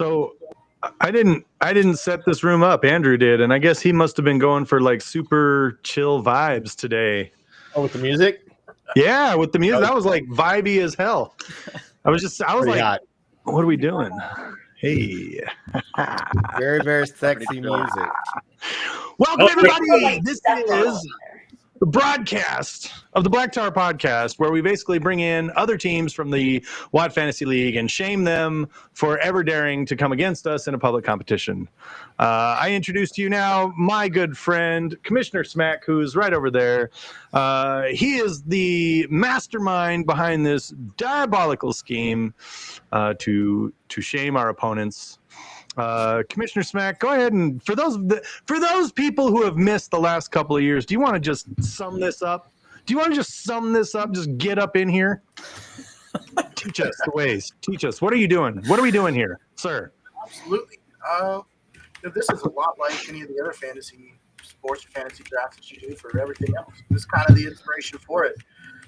So I didn't set this room up. Andrew did, and I guess he must have been going for like super chill vibes today. Oh, with the music? Yeah, with the music. That was like vibey as hell. I was Pretty like, hot. what are we doing? Hey. Very, very sexy music. Welcome, everybody. This is the broadcast of the Black Tower podcast, where we basically bring in other teams from the WoT Fantasy League and shame them for ever daring to come against us in a public competition. I introduce to you now my good friend, Commissioner Smack, who's right over there. He is the mastermind behind this diabolical scheme to shame our opponents. Commissioner Smack, go ahead and for those people who have missed the last couple of years, do you want to just sum this up? Just get up in here. Teach us the ways. Teach us. What are you doing? What are we doing here, sir? Absolutely. This is a lot like any of the other fantasy sports or fantasy drafts that you do for everything else. This is kind of the inspiration for it.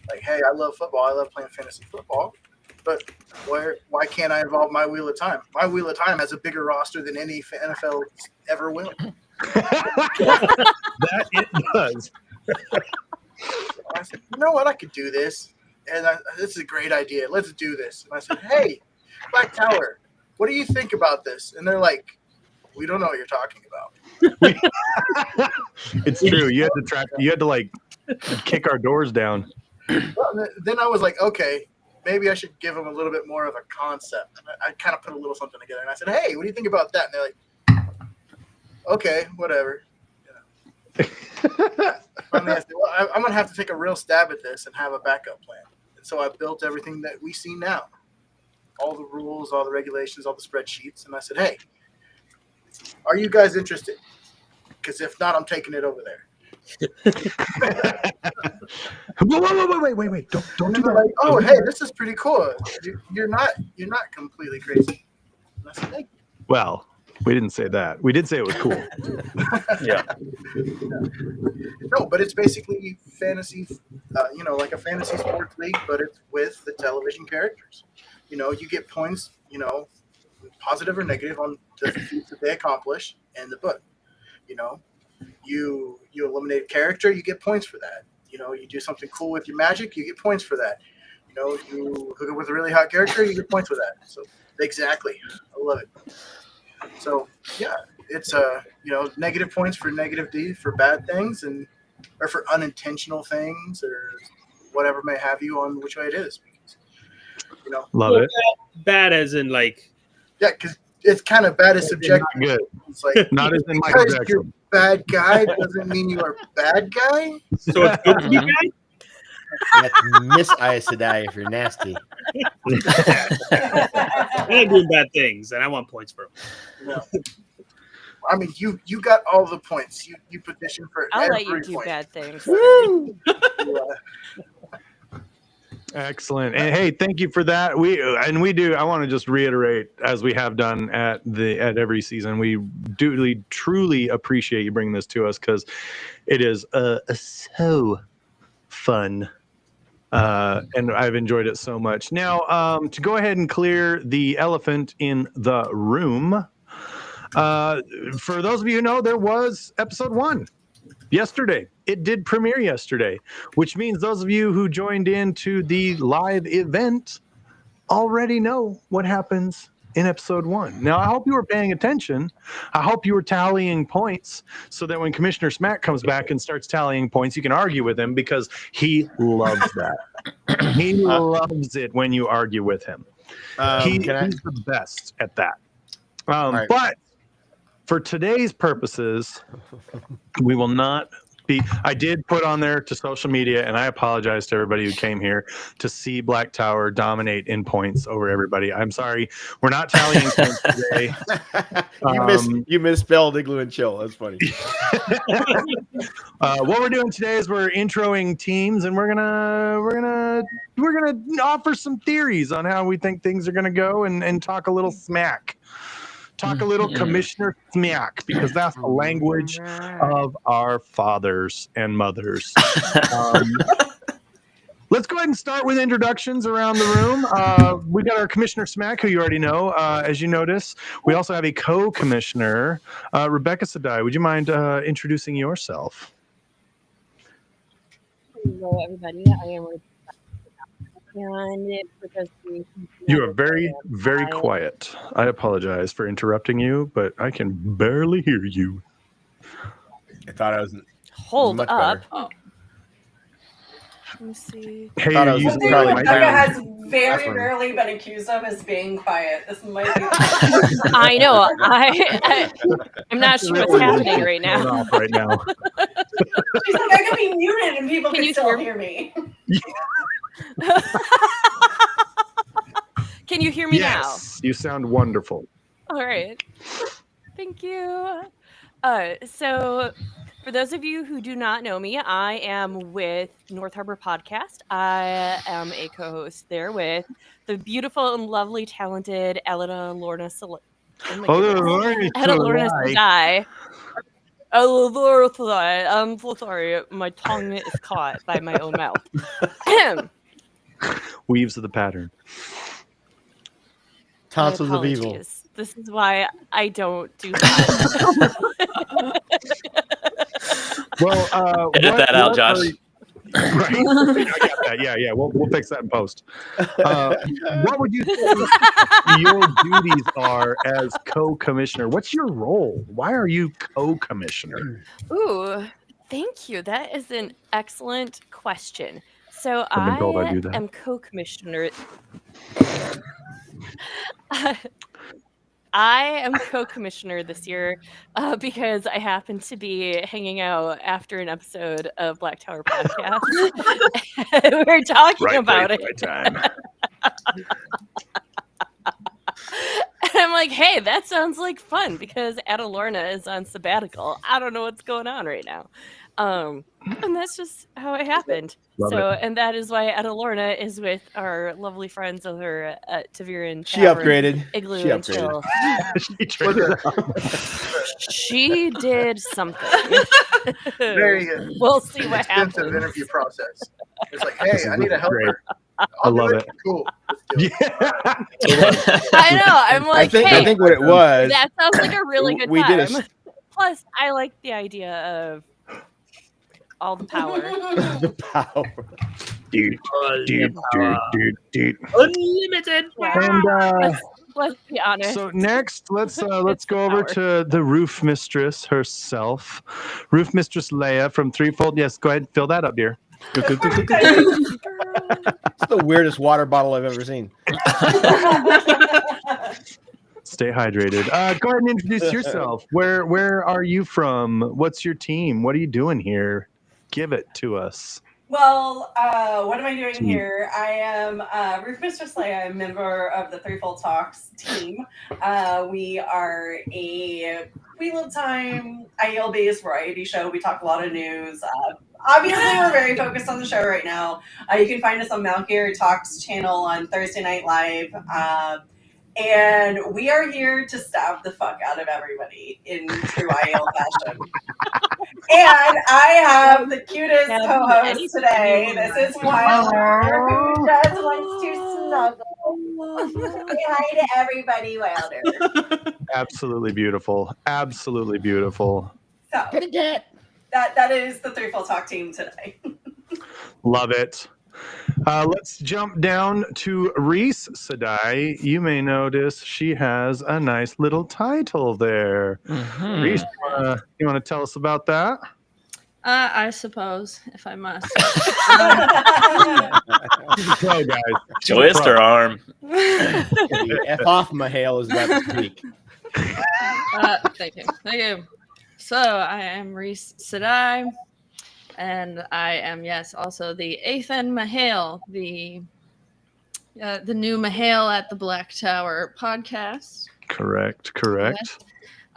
Like, hey, I love football. I love playing fantasy football. But why can't I involve my Wheel of Time? My Wheel of Time has a bigger roster than any NFL ever will. That it does. I said, you know what? I could do this. And this is a great idea. Let's do this. And I said, hey, Black Tower, what do you think about this? And they're like, we don't know what you're talking about. It's true. You had to like kick our doors down. Well, then I was like, okay, maybe I should give them a little bit more of a concept. I kind of put a little something together, and I said, hey, what do you think about that? And they're like, okay, whatever. Finally, I said, well, I'm going to have to take a real stab at this and have a backup plan. And so I built everything that we see now, all the rules, all the regulations, all the spreadsheets. And I said, hey, are you guys interested? Because if not, I'm taking it over there. Wait! Don't do that. Like, oh, hey, this is pretty cool. You're not completely crazy. And I said, thank you. Well, we didn't say that. We did say it was cool. Yeah. No, but it's basically fantasy, like a fantasy sports league, but it's with the television characters. You get points, positive or negative on the feats that they accomplish in the book. You eliminate a character, you get points for that. You do something cool with your magic, you get points for that. You hook up with a really hot character, you get points for that. So exactly, I love it. So yeah, it's negative points for negative D for bad things or for unintentional things or whatever may have you on which way it is. Because, love it. Bad as in like. Yeah, because it's kind of bad as subjective. Not good. It's like not as in Michael because you're Jackson. Bad guy doesn't mean you are bad guy. So it's good guy? That's Miss Sedai if you're nasty. I'm doing bad things, and I want points for them. No. I mean, you got all the points. You petition for I'll every let you do point. bad things. Woo! Excellent. And hey, thank you for that. We do. I want to just reiterate, as we have done at every season, we do truly appreciate you bringing this to us because it is so fun. And I've enjoyed it so much. Now, to go ahead and clear the elephant in the room, for those of you who know, there was episode 1 yesterday. It did premiere yesterday, which means those of you who joined into the live event already know what happens in episode 1. Now, I hope you were paying attention. I hope you were tallying points so that when Commissioner Smack comes back and starts tallying points, you can argue with him because he loves that. He loves it when you argue with him. He's the best at that. Right. But for today's purposes, we will not be. I did put on there to social media, and I apologize to everybody who came here to see Black Tower dominate in points over everybody. I'm sorry, we're not tallying points today. You misspelled Igloo and Chill. That's funny. What we're doing today is we're introing teams, and we're gonna offer some theories on how we think things are gonna go, and talk a little smack. Talk a little Commissioner Smack, because that's the language of our fathers and mothers. Let's go ahead and start with introductions around the room. we got our Commissioner Smack, who you already know, as you notice. We also have a co-commissioner, Rebecca Sedai. Would you mind introducing yourself? Hello, everybody. I am Rebecca, and for those of you who do not You know are very, who I am, very quiet. I apologize for interrupting you, but I can barely hear you. I thought I was Hold much up. better. Oh. Let me see. Hey, thought I you're was using One thing the probably mic Rebecca down. has very That's fine. rarely been accused of is being quiet. This might be. I know. I'm not sure what's happening right Going now. off right now. She's like, I could be muted and people Can can you still hear hear me. Can you hear me Yes, you sound wonderful. now? All right. Thank you. So, for those of you who do not know me, I am with North Harbor Podcast. I am a co-host there with the beautiful and lovely, talented Adelorna. Adelorna Sedai. I'm so sorry. My tongue is caught by my own mouth. Weaves of the pattern. Tonsils of evil. Apologies. This is why I don't do that. Well, Edit that out, Josh. Right. I got that. Yeah. We'll fix that in post. What would you say your duties are as co-commissioner? What's your role? Why are you co-commissioner? Ooh, thank you. That is an excellent question. So I've been told I I do that. am co-commissioner. I am co-commissioner this year because I happen to be hanging out after an episode of Black Tower Podcast. We were talking about it. Right time. And I'm like, hey, that sounds like fun because Adelorna is on sabbatical. I don't know what's going on right now. And that's just how it happened. Love And that is why Adelorna is with our lovely friends over at Tavern. She upgraded. Igloo She and upgraded. Chill. She traded up. She did something. Very We'll see what extensive happens. interview process. It's like, hey, I need a helper. I love it. Cool. Let's do it. Yeah. I know. I'm like, I hey, think what it was. that sounds like a really good we time. did a Plus, I like the idea of all the power. the power. Dude. Unlimited. And Let's be honest. so next, let's go over to the Roof Mistress herself, Roof Mistress Leigh-a from Threefold. Yes, go ahead, fill that up, dear. It's the weirdest water bottle I've ever seen. Stay hydrated. Go ahead and introduce yourself. Where are you from? What's your team? What are you doing here? Give it to us. Well, what am I doing here? I am Roof Mistress Leigh-a. I'm a member of the Threefold Talks team. We are a Wheel of Time IEL-based variety show. We talk a lot of news. Obviously, we're very focused on the show right now. You can find us on Malkier Talks channel on Thursday Night Live. And we are here to stab the fuck out of everybody in true IEL fashion. And I have the cutest co-host today. This is Wilder, who just wants to snuggle. Say hi to everybody, Wilder. Absolutely beautiful. Absolutely beautiful. So that is the Threefold Talk team today. Love it. Let's jump down to Reese Sedai. You may notice she has a nice little title there. Mhm. Reese, you want to tell us about that? I suppose, if I must. Go, guys. Twist her arm. F off my hail is about to speak. Thank you. So I am Reese Sedai, and I am also the Athan Mahale, the new Mahale at the Black Tower podcast. Correct. Yes.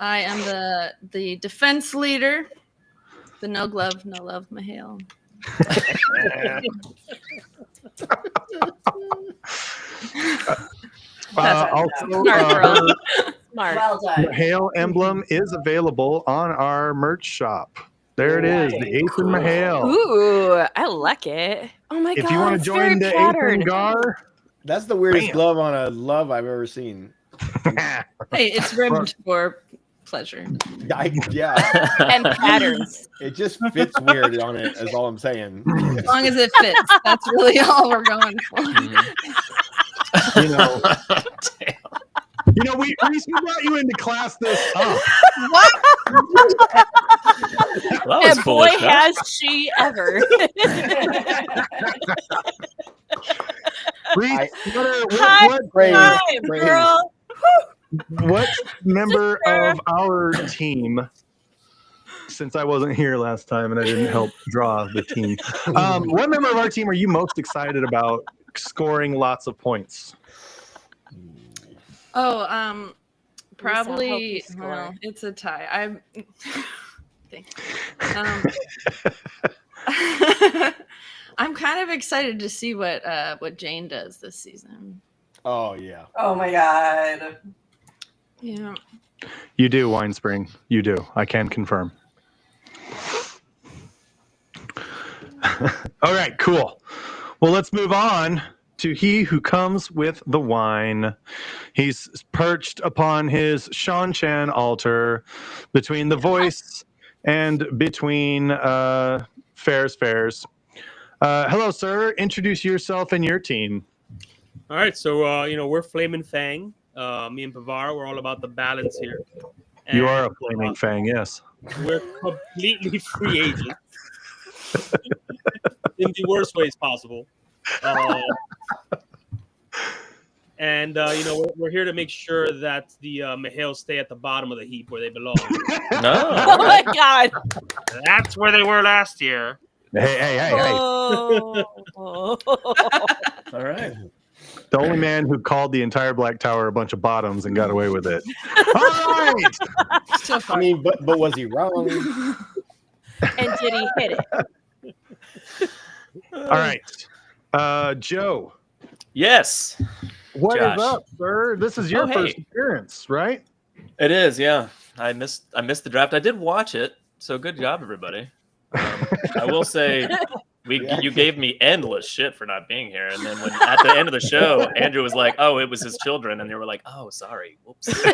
I am the defense leader, the no glove, no love Mahale. Smart. Well done. The Mahale emblem is available on our merch shop. There it is, the Athan Mahale. Ooh, I like it. Oh my god. If you want to it's join very the patterned. Athan Gar, That's the weirdest Bam. glove on a glove I've ever seen. Hey, it's rimmed for pleasure. Yeah, And patterns. it just fits weird on it. Is all I'm saying. As long as it fits. That's really all we're going for. You know, Reese, we brought you into class this. Oh, What? That was And boy, foolish. Huh? has she ever. Reese, High what five, praise. girl. what member of our team, since I wasn't here last time and I didn't help draw the team, what member of our team are you most excited about scoring lots of points? Oh, probably. Reese, I hope you score. Well, it's a tie. I'm. I'm kind of excited to see what Jane does this season. Oh yeah. Oh my god. Yeah. You do, Winespring. You do. I can confirm. All right, cool. Well, let's move on to he who comes with the wine. He's perched upon his Shan altar between the voice and between Fairs. Hello, sir. Introduce yourself and your team. All right, so we're Flaming Fang. Me and Pevara, we're all about the balance here. You are a And, flaming Fang, yes. We're completely free agents in the worst ways possible. We're here to make sure that the Mahales stay at the bottom of the heap where they belong. Oh No. my god. That's where they were last year. Hey. Oh. All right. The only man who called the entire Black Tower a bunch of bottoms and got away with it. All right. So I far. mean, but was he wrong? And did he hit it? All right. Joe, Yes, what is Josh. up, sir? This is your Oh, hey. first appearance, right? it is. Yeah, I missed the draft. I did watch it, so good job, everybody. I will say, you gave me endless shit for not being here, and then when at the end of the show, Andrew was like, "Oh, it was his children," and they were like, "Oh, sorry, whoops." So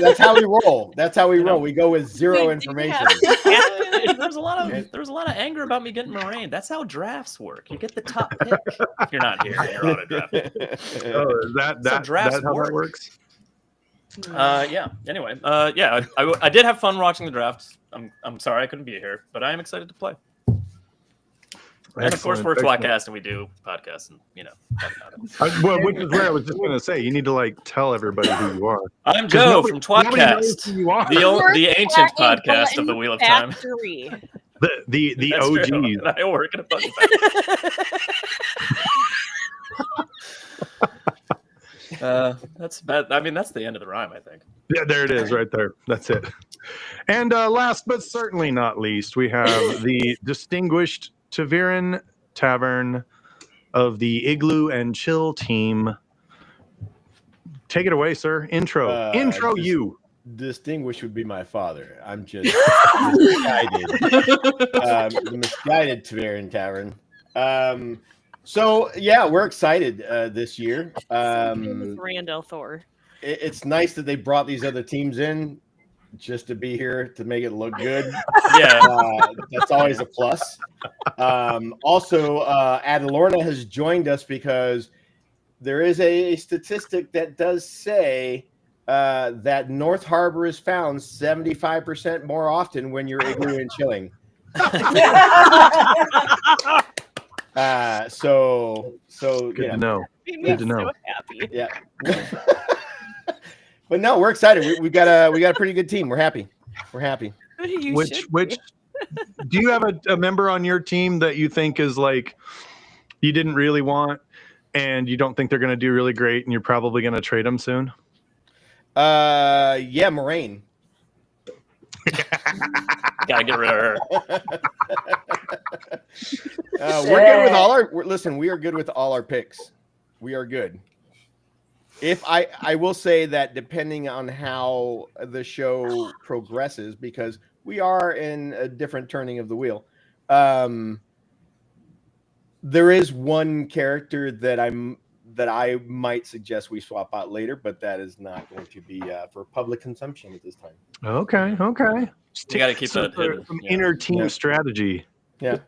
That's how we roll. That's how we You know, roll. We go with zero We do information. there was a lot of anger about me getting Moraine. That's how drafts work. You get the top pick if you're not here and you're auto drafted. Oh, is that drafts how that work. works? Yeah. Anyway, I did have fun watching the draft. I'm sorry I couldn't be here, but I am excited to play. And of course, we're tWoTcast and we do podcasts, and Which is where I was just going to say, you need to tell everybody who you are. I'm Joe from Nobody knows tWoTcast, who you are. the ancient At a podcast of the Wheel of Time. factory. The That's true. OGs. And I work in a button factory. That's bad. I mean, that's the end of the rhyme, I think. Yeah, there it is, right there. That's it. And last but certainly not least, we have the distinguished Tavern of the Igloo and Chill team. Take it away, sir. Intro you. Distinguished would be my father. I'm just misguided. The misguided Tavern. So yeah, we're excited this year. Randall Thor. It's nice that they brought these other teams in just to be here to make it look good. Yeah. That's always a plus. Also, Adelorna has joined us because there is a statistic that does say that North Harbor is found 75% more often when you're igloo and chilling. So Good to know. Good to know. So happy. Yeah. But no, we're excited. We got a pretty good team. We're happy. You Which should do you have a member on your team that you think is like you didn't really want and you don't think they're going to do really great and you're probably going to trade them soon? Yeah, Moraine. Gotta get rid of her. We're good with all our. Listen, we are good with all our picks. We are good. If I will say that depending on how the show progresses, because we are in a different turning of the wheel, There is one character that I might suggest we swap out later, but that is not going to be for public consumption at this time. Okay. You got to keep that hidden. Some inner team strategy. Yeah,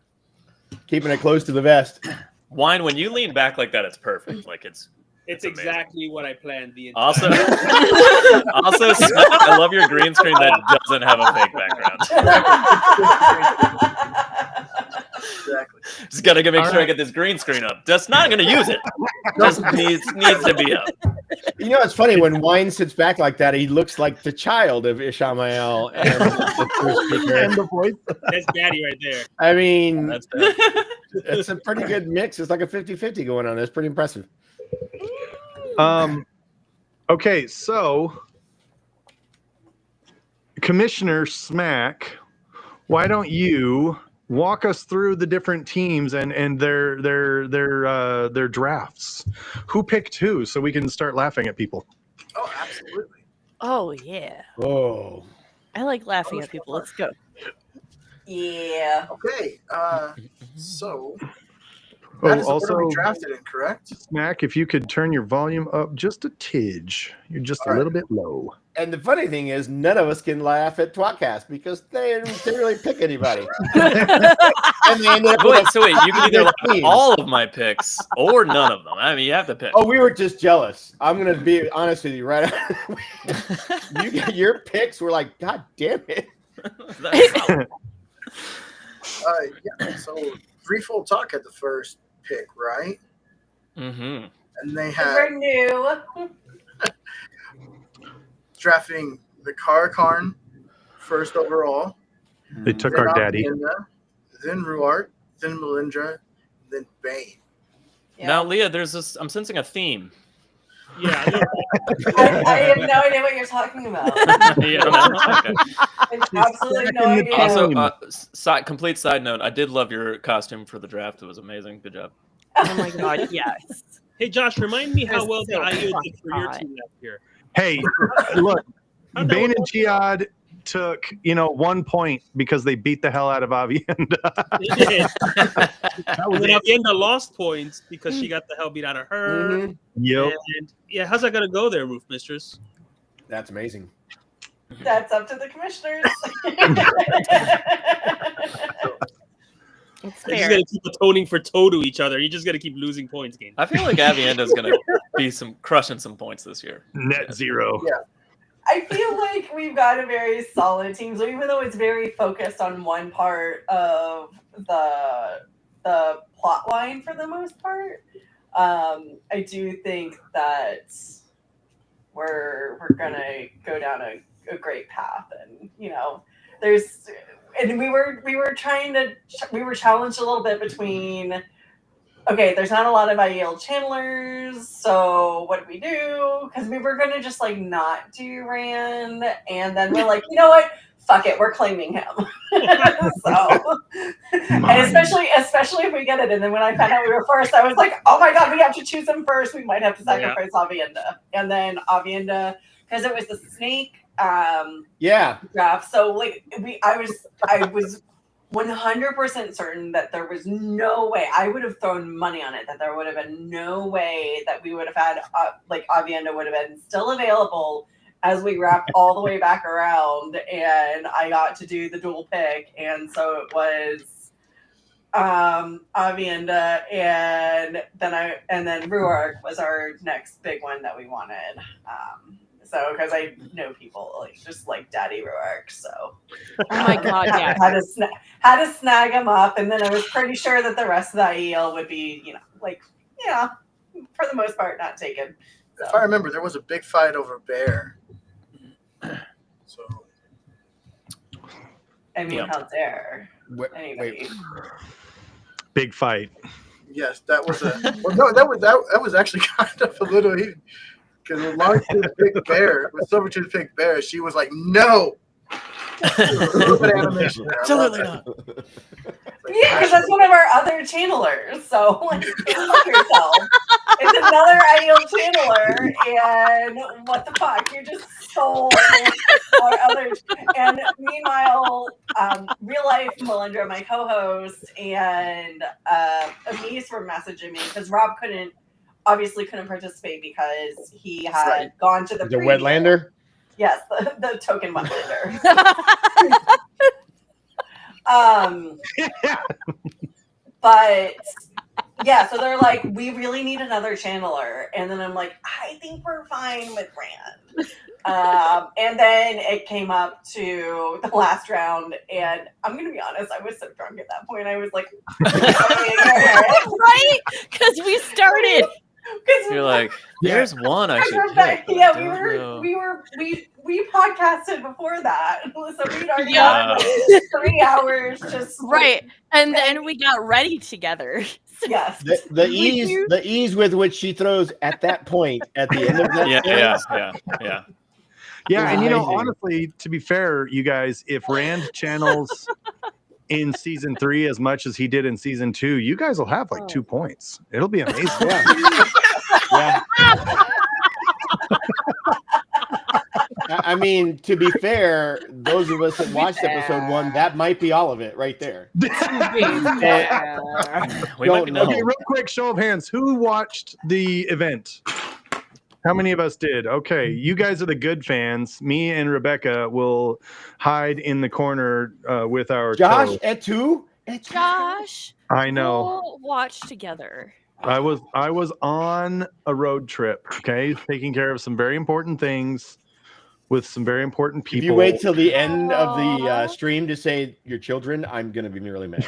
keeping it close to the vest. Wine, when you lean back like that, it's perfect. Like it's exactly what I planned. The entire also, I love your green screen that doesn't have a fake background. Exactly. Just gotta make sure I get this green screen up. Just not gonna use it. Just needs to be up. You know, it's funny when Wine sits back like that. He looks like the child of Ishamael and the voice. That's Daddy right there. I mean, That's it's a pretty good mix. It's like a 50-50 going on. That's pretty impressive. Okay, so Commissioner Smack, why don't you walk us through the different teams and their drafts? Who picked who, so we can start laughing at people? Oh, absolutely. Oh yeah. Oh, I like laughing at people. Let's go. Yeah. Okay. So that is the order we drafted in, correct? Smack, if you could turn your volume up just a tidge. You're just All a little bit low. and the funny thing is, none of us can laugh at tWoTcast because they didn't really pick anybody. And they ended up with Wait, you can either laugh at team. all of my picks or none of them. I mean, you have to pick. Oh, we were just jealous. I'm gonna be honest with you, right? Your picks were like, God damn it. Yeah. So Threefold Talk had the first pick, right? Mm-hmm. And they We're had new. drafting the Karn first overall. They took then our daddy. Avienda, then Ruart, then Melindra, then Bane. Yeah. Now, Leah, there's this. I'm sensing a theme. Yeah. I have no idea what you're talking about. Yeah, okay. I have absolutely no idea. Also, complete side note, I did love your costume for the draft. It was amazing. Good job. Oh my god, yes. Hey, Josh, remind me how That's well the so IU did for your hot. team last year. Hey, look, How'd that Bane work and Jihad took 1 point because they beat the hell out of Avienda. And then Avienda lost points because she got the hell beat out of her. Mhm. Yep. And yeah, how's that gonna go there, Roof Mistress? That's amazing. That's up to the commissioners. It's You're just fair. gonna keep atoning for toe to each other. You just gotta keep losing points game. I feel like Avienda's gonna be crushing some points this year. Net zero. Yeah. I feel like we've got a very solid team. So even though it's very focused on one part of the plot line for the most part, I do think that we're gonna go down a great path. And we were challenged a little bit between. Okay, there's not a lot of IEL channelers, so what do we do? Because we were going to just not do Rand, and then we're like, you know what? Fuck it, we're claiming him. So, and especially if we get it. And then when I found out we were first, I was like, oh my god, we have to choose him first. We might have to sacrifice Avienda, and then Avienda, because it was the snake draft. So I was 100% certain that there was no way. I would have thrown money on it that there would have been no way that we would have had Avienda would have been still available as we wrapped all the way back around, and I got to do the dual pick, and so it was Avienda, and then Ruark was our next big one that we wanted. So, because I know people just like Daddy Ruark, so Oh my god, yeah. had to snag him up, and then I was pretty sure that the rest of the IEL would be, for the most part, not taken. So. If I remember, there was a big fight over Bear. So, I mean, how dare anybody? Big fight. yes, that was that was actually kind of a little because when Silvertooth picked Bear, she was like, no. A little bit of animation there. Absolutely not. Yeah, because that's one of our other channelers. So, fuck yourself. It's another IEL channeler, and what the fuck? You're just soul or others. And meanwhile, real life Melindra, my co-host, and Amis were messaging me because Rob obviously couldn't participate because he had gone to the Wetlander. Yes, the token Wetlander. But yeah, so they're like, we really need another channeler, and then I'm like, I think we're fine with Rand. And then it came up to the last round, and I'm gonna be honest, I was so drunk at that point. I was like, right? Because we started. You're like, there's one I should pick. Yeah, we podcasted before that, so we'd already had like 3 hours just right, and then we got ready together. Yes, the ease with which she throws at that point at the end of that. Yeah, and honestly, to be fair, you guys, if Rand channels in season 3 as much as he did in season 2, you guys will have like 2 points. It'll be amazing. Yeah. I mean, to be fair, those of us that watched episode 1, that might be all of it right there. We might be okay, real quick, show of hands. Who watched the event? How many of us did? Okay, you guys are the good fans. Me and Rebecca will hide in the corner with our Josh et tu. Josh, I know. we'll watch together. I was on a road trip, okay, taking care of some very important things with some very important people. If you wait till the end of the stream to say your children, I'm gonna be really mad.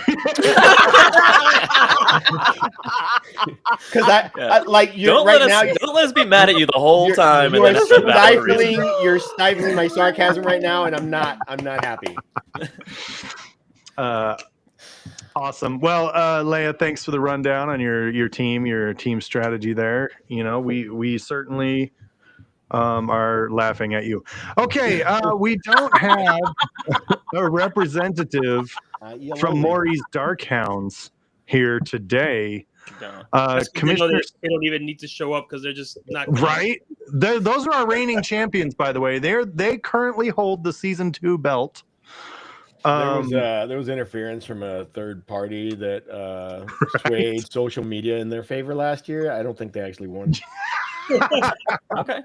Because I like you don't right let now. Don't let us be mad at you the whole time. You're stifling my sarcasm right now, and I'm not happy. Awesome. Well, Leigh-a, thanks for the rundown on your team strategy there. We certainly are laughing at you. Okay, we don't have a representative from Maury's Darkhounds here today. Commissioner, they don't even need to show up because they're just not right. Those are our reigning champions, by the way. They currently hold the season 2 belt. There was interference from a third party that swayed social media in their favor last year. I don't think they actually won. Okay.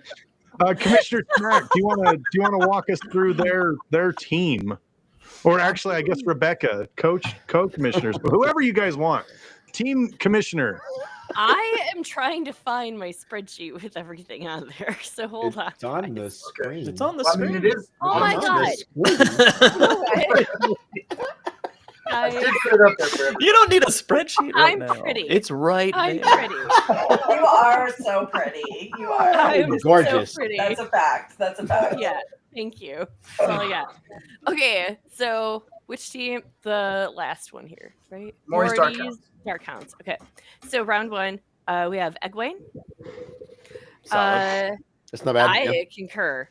Commissioner Smack, do you want to walk us through their team, or actually, I guess Rebecca, co-commissioners, whoever you guys want, team commissioner. I am trying to find my spreadsheet with everything on there. So hold on. It's on the screen. It's on the screen. I mean, it is. Oh my god! You don't need a spreadsheet right I'm now. pretty. It's right I'm there. pretty. You are so pretty. You are. I'm gorgeous. So pretty. That's a fact. That's a fact. Yeah. Thank you. That's all I got. Okay, so which team? The last one here, right? Maury's Darkhounds. Okay. So round 1, we have Egwene. Solid. That's not bad. I concur.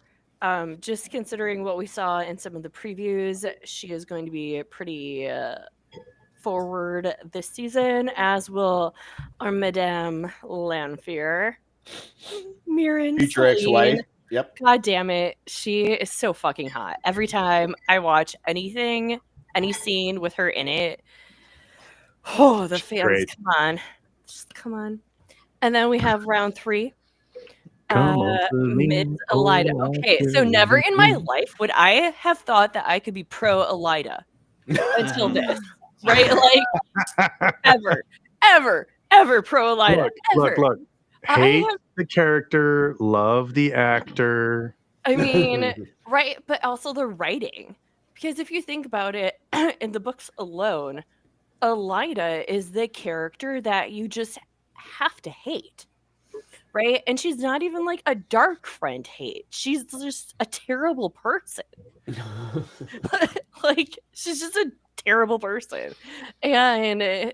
Just considering what we saw in some of the previews, she is going to be pretty forward this season, as will our Madame Lanfear. Mirren. Future ex-wife. Yep. God damn it. She is so fucking hot. Every time I watch anything, any scene with her in it, oh, the fans, great. come on. Just come on. And then we have round 3. Mid Elida. Okay, so never in my life would I have thought that I could be pro Elida until this, right? Like ever pro Elida. Look. Hate the character, love the actor. I mean, right, but also the writing, because if you think about it, in the books alone, Elida is the character that you just have to hate. Right? And she's not even like a dark friend hate. She's just a terrible person. Like, she's just a terrible person. And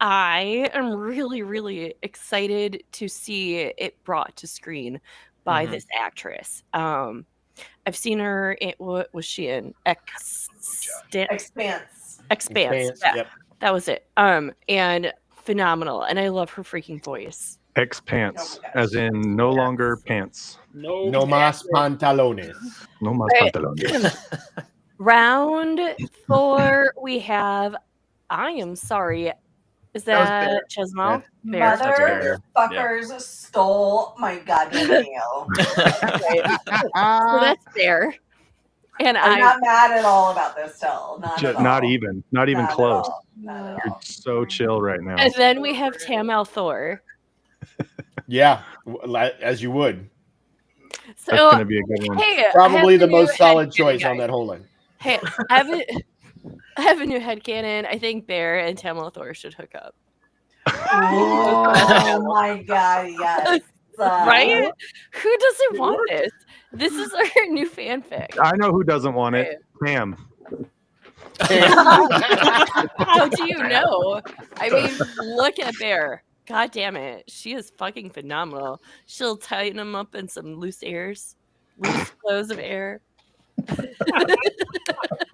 I am really, really excited to see it brought to screen by this actress. I've seen her in, what was she in? Expanse. Yeah, Yep. that was it. And phenomenal. And I love her freaking voice. X pants, as in no longer pants. No, No más pantalones. No más Right. pantalones. Round 4, we have. I am sorry. Is that Chesmal? Bear. Motherfuckers stole my goddamn meal. Okay. So that's Bear. And I'm not mad at all about this still. Not even Not close. at all. Not at You're all. so chill right now. And then we have Tam Thor. Yeah, as you would. So That's gonna be a good one. hey, Probably the most solid headcanon, choice guys. on that whole line. Hey, I have a new headcanon. I think Bear and Tamil Thor should hook up. Oh my god, yes. Right? Who doesn't want this? This is our new fanfic. I know who doesn't want it. Pam. How do you know? I mean, look at Bear. God damn it. She is fucking phenomenal. She'll tighten him up in some loose flows of air.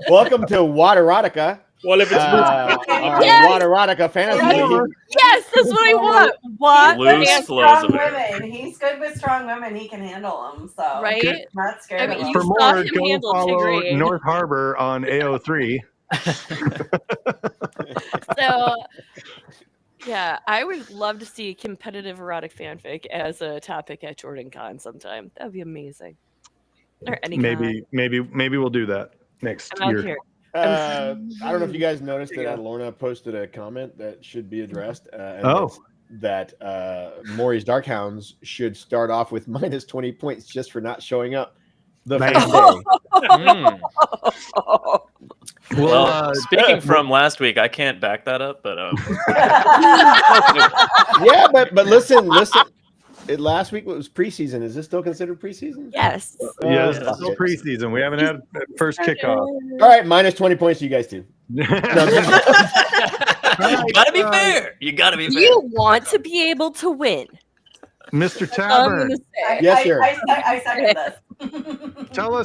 Welcome to WoT. Well, if it's Yes! WoT Fantasy League. Yes, that's what I want. What? Loose Man, flows Strong of air. women. He's good with strong women. He can handle them. So Right? Okay. not scared I mean, of you For them. saw more, him go handle follow Tigray. North Harbor on AO3. So, yeah, I would love to see competitive erotic fanfic as a topic at Jordan Con sometime. That would be amazing. Or any con. Maybe we'll do that next I'm out year. here. I don't know if you guys noticed that Adelorna posted a comment that should be addressed. And Oh. that Maury's Darkhounds should start off with minus 20 points just for not showing up the Man. first day. Mm. Well, Well, speaking from last week, I can't back that up, but Yeah, but listen. Last week was preseason. Is this still considered preseason? Yes. yeah, this fuck is still it. preseason. We haven't had first kickoff. All right, minus 20 points to you guys too. you gotta be fair. You gotta be fair. You want to be able to win. Mr. I'm Tavern, gonna say. Yes, sir. I second this. tell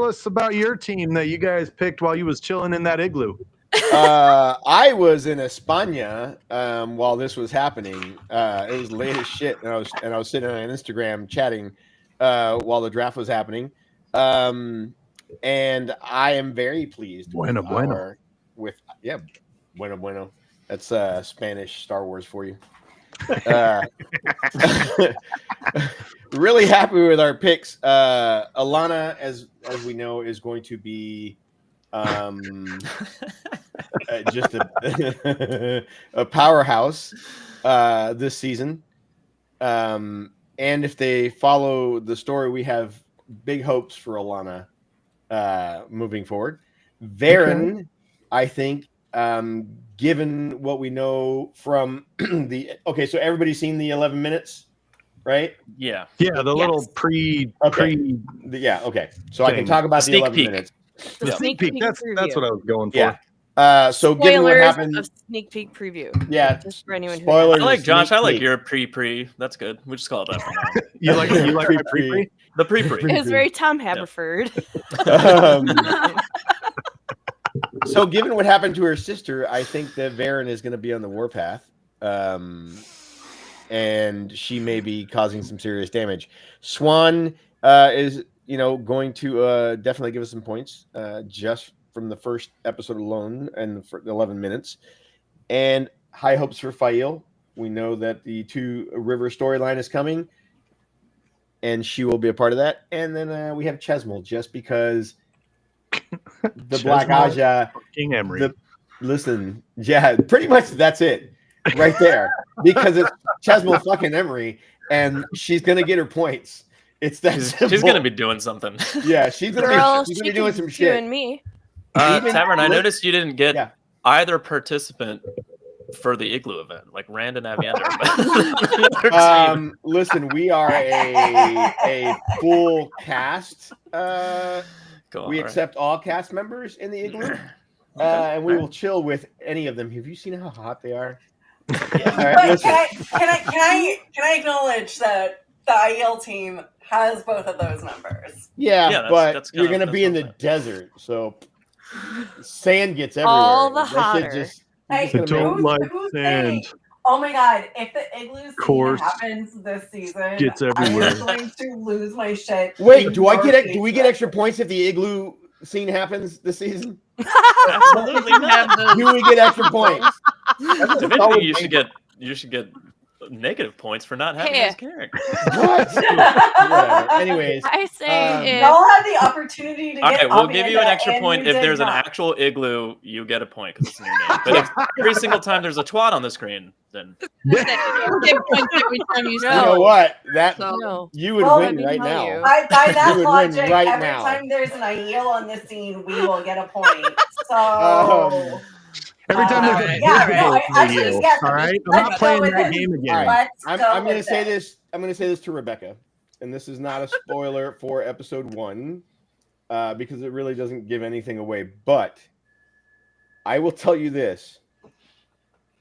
us about your team that you guys picked while you was chilling in that igloo. I was in España while this was happening. It was late as shit, and I was sitting on Instagram chatting while the draft was happening. And I am very pleased. Bueno. Bueno. That's Spanish Star Wars for you. Really happy with our picks. Alana, as we know, is going to be just a powerhouse this season. And if they follow the story, we have big hopes for Alana moving forward. Varen, I think, given what we know from so everybody's seen the 11 minutes, right? Yeah. Yeah, the little Okay. So I can thing. talk about the Sneak 11 peek. minutes. The sneak peek That's preview. what I was going for. Yeah. So given what Spoilers happened, of sneak peek preview. yeah, Just for anyone who spoilers. I like Josh. I like Sneak your pre. That's good. We just call it that for now. You like my pre-pre? The pre. It was very Tom Haverford. So given what happened to her sister, I think that Varen is going to be on the warpath. And she may be causing some serious damage. Swan is, going to definitely give us some points just from the first episode alone and the 11 minutes. And high hopes for Fail. We know that the 2 River storyline is coming, and she will be a part of that. And then we have Chesmal, just because the Black Aja. King Emery. Pretty much that's it right there. Because it's Chesmal fucking Emery, and she's gonna get her points. It's that simple. She's gonna be doing something. Yeah, she's gonna Girl, be she doing can some do shit. and me. Tavern, I noticed you didn't get Yeah. either participant for the Igloo event, like Rand and Aviander. Listen, we are a full cast. We accept all cast members in the Igloo, and we will chill with any of them. Have you seen how hot they are? All right, But listen. can I acknowledge that the IEL team has both of those numbers? Yeah, but that's you're kinda- gonna be in the that's desert, so sand gets everywhere. All the That shit hotter. just- Hey, just gonna Don't make- like sand. Oh my god! If the Igloo scene Course. happens this season, Gets everywhere. I'm going to lose my shit. Wait, do we get extra points if the Igloo scene happens this season? Absolutely not. Do we get extra points? If anything, you should get negative points for not having Hey. his character. What? Whatever. Anyways, I say Y'all had the opportunity to All get. right, we'll give you an Amanda, extra and point you if did there's an not. actual Igloo. You get a point because it's in your name. But if every single time there's a twat on the screen, then You get points every time you you say know what? That So- no. you would Well, win let me right tell now. you. By that You would win logic, right every now. time there's an Aiel on the scene, we will get a point. So Every time there's a Alright. yeah, no, visible I actually, Leo, yes, all right? I'm let's not go playing with that it. game All again. right. let's I'm go going to with say it. this. I'm going to say this to Rebecca, and this is not a spoiler for episode 1, because it really doesn't give anything away. But I will tell you this: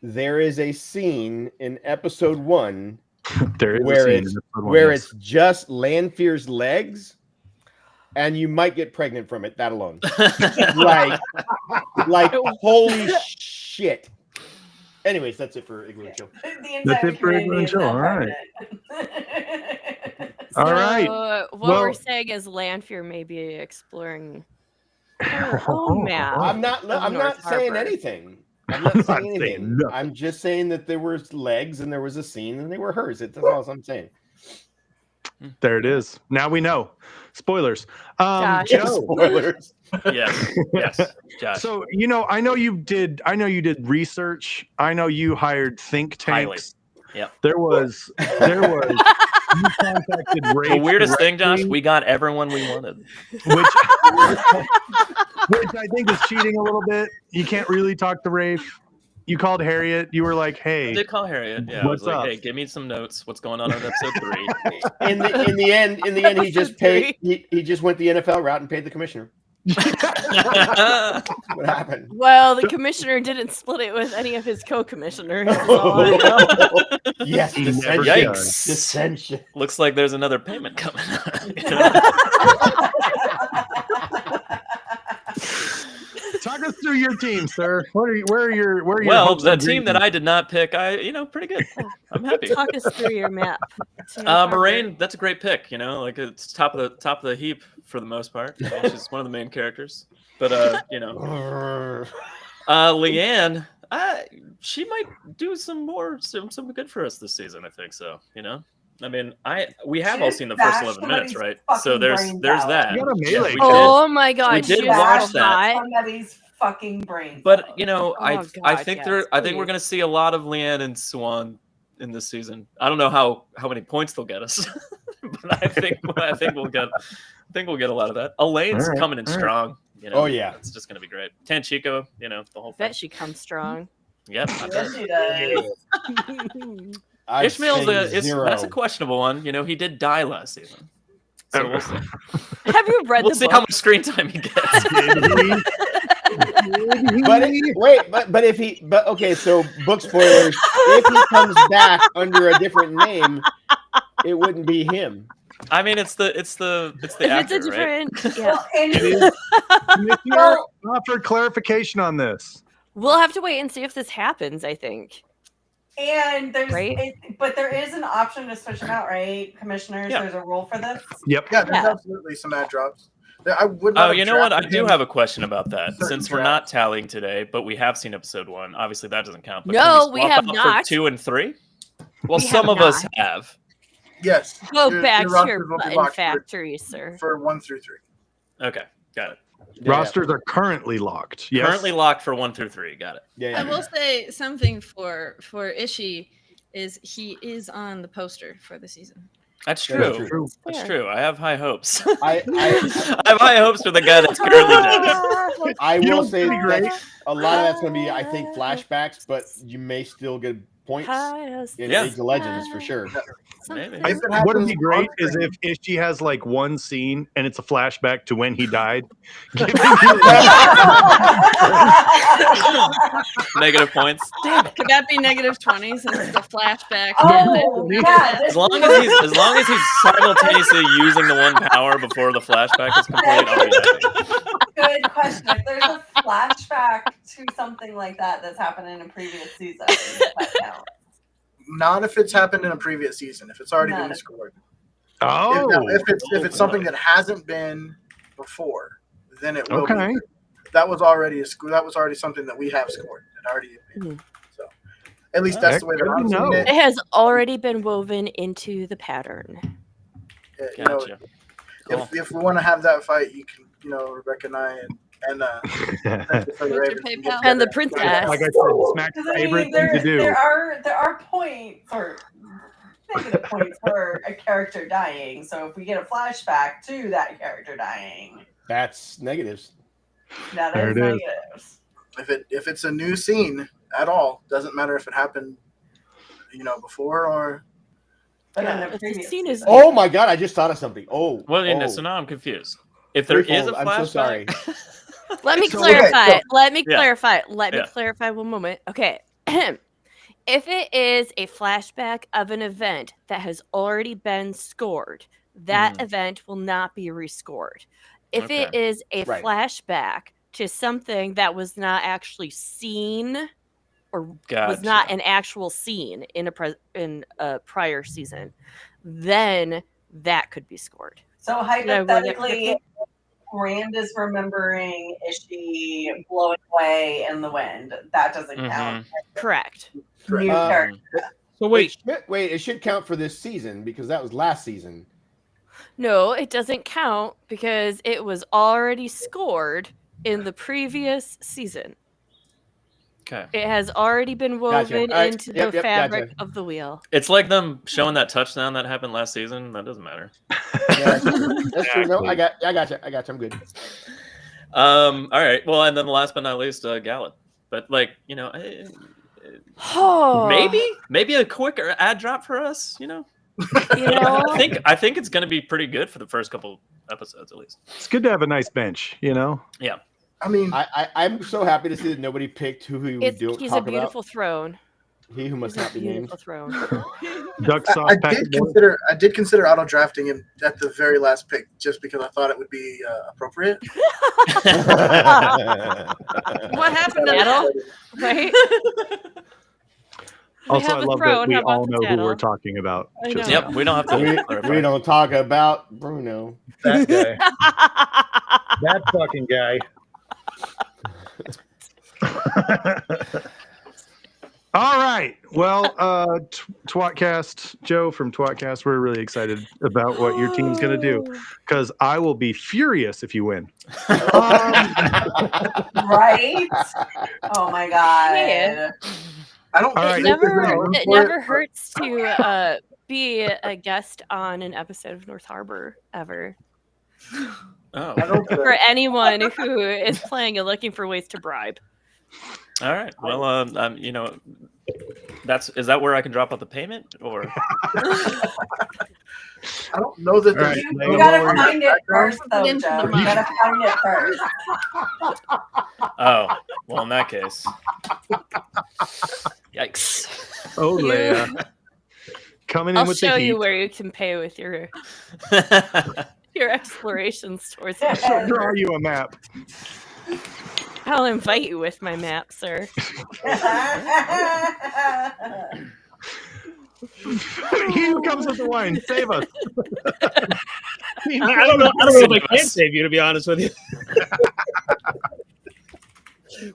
there is a scene in episode 1 There is a where scene it's in episode one, where yes. it's just Lanfear's legs, and you might get pregnant from it. That alone, like holy shit. Anyways, that's it for Igloo and Chill. The That's entire it for Igloo and community is Chill, now all right. pregnant. All right. What Well- we're saying is Lanfear may be exploring her own map. I'm not of saying North Harbor. anything. I'm not I'm saying not saying anything. nothing. I'm just saying that there was legs and there was a scene and they were hers. That's all I'm saying. There it is. Now we know. Spoilers. Josh. Joe, Spoilers. yes, Josh. so I know you did research. I know you hired think tanks. Yep. There was you contacted Rafe The weirdest thing, Josh, directly, we got everyone we wanted. which I think is cheating a little bit. You can't really talk to Rafe. You called Harriet. You were like, I "Hey, did call Harriet. Yeah, I What's was like, up? hey, give me some notes. What's going on in episode 3? In the end, he just paid. He just went the NFL route and paid the commissioner. What happened? Well, the commissioner didn't split it with any of his co-commissioners. is all I know. Yes, He never dissension. Yikes. Dissension. Looks like there's another payment coming. talk us through your team, sir. Where are your Well, hopes the and team that dreams? I did not pick, pretty good. I'm happy. Talk us through your map. to North Harbor. Moraine, that's a great pick. Like it's top of the heap for the most part. She's one of the main characters. But Leanne, she might do some good for us this season. I think so. We have all seen the first 11 minutes, right? So there's that. You got a melee. we Oh my god, We did she is watch so that. hot. Somebody's fucking brain. But I God, think yes, I think we're please. gonna see a lot of Leanne and Swan in this season. I don't know how many points they'll get us, but I think we'll get a lot of that. Elaine's All right, coming in all right. strong. Oh, yeah. it's just gonna be great. Tanchico, the whole thing. Bet she comes strong. Yep. I bet. Yes, she does. I'd Ishmael's say zero. that's a questionable one. He did die last season. So we'll see. Have you read We'll the see book? how much screen time he gets. Okay, so book spoilers. If he comes back under a different name, it wouldn't be him. I mean, it's the If actor, it's a right? different, yeah. Well, and Commissioner offered clarification on this. We'll have to wait and see if this happens. I think. there's Right? but there is an option to switch them out, right? Commissioners, Yeah. there's a rule for this. Yep. Yeah, there's Yeah. absolutely some ad drops. I would not Oh, have you know what? I drafted do him. have a question about that. Certain Since we're not drafts. tallying today, but we have seen episode 1. Obviously, that doesn't count. But No, can we swap have out not. For 2 and 3. Well, We some have of us not. have. Yes. Go Your- back your to rosters your will be button locked factory, sir. for 1 through 3. Okay, got it. Rosters are currently locked. Yes. Currently locked for 1 through 3. Got it. Yeah. I will say something for Ishii is he is on the poster for the season. That's That is true. true. That's Fair. true. I have high hopes. I I have high hopes for the guy that's currently dead. I You will know, say pretty great. that a lot of that's going to be, I think, flashbacks, but you may still get points in Yeah. Age of Legends for sure. Maybe. I, If it what would happens be great on is if Ishii has like one scene and it's a flashback to when he died. Giving Negative points. Could that be -20 since it's a flashback? Oh, yeah. As long as he's simultaneously using the one power before the flashback is complete, I'll be happy. Good question. If there's a flashback to something like that that's happened in a previous season, that counts. Not if it's happened in a previous season. If it's already been scored. Oh, If it's something that hasn't been before, then it will okay. be. That was already something that we have scored. It already been. So at least that's the way that I'm seeing It has already been woven into the pattern. You know, if we want to have that fight, you can, Rebecca and I and and the princess. Like I said, Smack's favorite thing to do. There are points or negative points for a character dying. So if we get a flashback to that character dying, that's negatives. That is negatives. If it's a new scene at all, doesn't matter if it happened, before or. But the scene is. Oh my god! I just thought of something. So now I'm confused. If there is a flashback, I'm so sorry. Let me clarify. Let me clarify. Let me clarify one moment. Okay. If it is a flashback of an event that has already been scored, that event will not be rescored. If it is a flashback to something that was not actually seen or was not an actual scene in a prior season, then that could be scored. So hypothetically, Rand is remembering Ishii blowing away in the wind. That doesn't count. Correct. New character. So wait, it should count for this season because that was last season. No, it doesn't count because it was already scored in the previous season. Okay. It has already been woven into the fabric of the wheel. It's like them showing that touchdown that happened last season. That doesn't matter. That's true. No, I got you. I'm good. All right. Well, and then last but not least, Gallet. But maybe a quicker ad drop for us. I think it's going to be pretty good for the first couple episodes at least. It's good to have a nice bench. Yeah. I mean, I'm so happy to see that nobody picked who he would do. He's a beautiful throne. He who must not be named. Throne. I did consider auto drafting him at the very last pick just because I thought it would be appropriate. What happened to that? Right? Also, I love that we all know who we're talking about. Yep, we don't have to. We don't talk about Bruno. That guy. That fucking guy. All right. Well, tWoTcast, Joe from tWoTcast, we're really excited about what your team's going to do because I will be furious if you win. Right? Oh my god. Yeah. I don't. It never hurts to be a guest on an episode of North Harbor ever. Oh. For anyone who is playing and looking for ways to bribe. All right. Well, is that where I can drop out the payment or? I don't know that. Right, you gotta find it first, though, Joe. You gotta find it first. Oh, well, in that case, yikes! Oh, Leigh-a. Coming in I'll with the show heat. you where you can pay with your explorations towards it. I'll draw you a map. I'll invite you with my map, sir. He who comes with the wine, save us. I don't know if I can save you, to be honest with you.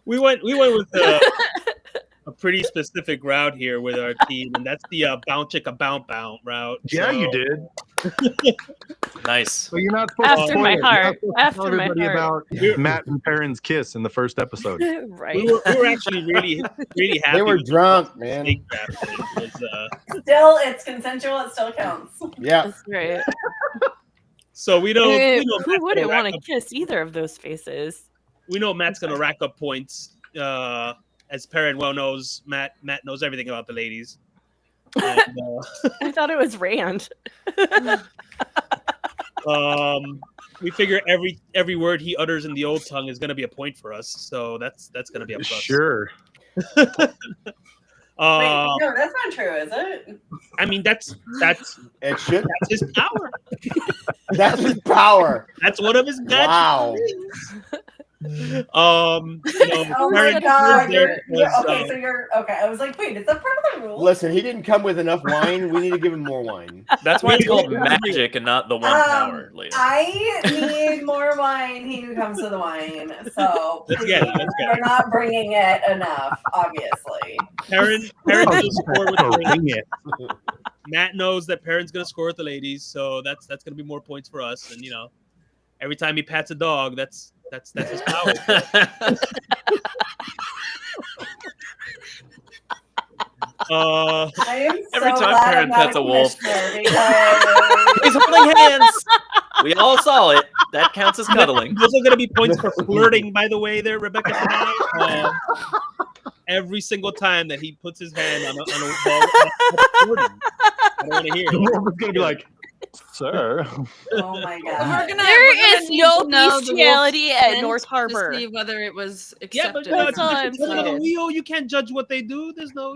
we went with a pretty specific route here with our team, and that's the bounce chicka bounce route. Yeah, you did. Nice. Well, you're not supposed After to my spoil it. heart. You're not supposed to tell After my everybody heart. about Matt and Perrin's kiss in the first episode. Right. We were actually really happy. They were with drunk, the man. snake draft. It was, Still, it's consensual. It still counts. Yeah. That's right. so we don't. Who Matt's wouldn't gonna rack want to up- kiss either of those faces? We know Matt's going to rack up points. As Perrin well knows, Matt knows everything about the ladies. And, I thought it was Rand. we figure every word he utters in the old tongue is going to be a point for us. So that's going to be a plus. Sure. Wait, no, that's not true, is it? I mean, that's It should. that's his power. That's his power. That's one of his magic Wow. things. Oh my Karen god! there was, So you're okay. I was like, wait, is that part of the rules? Listen, he didn't come with enough wine. We need to give him more wine. That's why it's called magic and not the one power, Leigh-a. I need more wine. He who comes to the wine. So please, we're not bringing it enough, obviously. Perrin's gonna score with the ladies. Matt knows that Perrin's gonna score with the ladies, so that's gonna be more points for us. And every time he pats a dog, that's his power. Every time Perrin pets a wolf, he's holding hands. We all saw it. That counts as cuddling. Those are going to be points for flirting, by the way, there, Rebecca. Every single time that he puts his hand on a ball, flirting. I don't want to hear it. The wolf is going to be like, sir. Oh my god. There is no bestiality at North Harbor. To see whether it was Yeah, accepted. but the wheel, you can't judge what they do. There's no,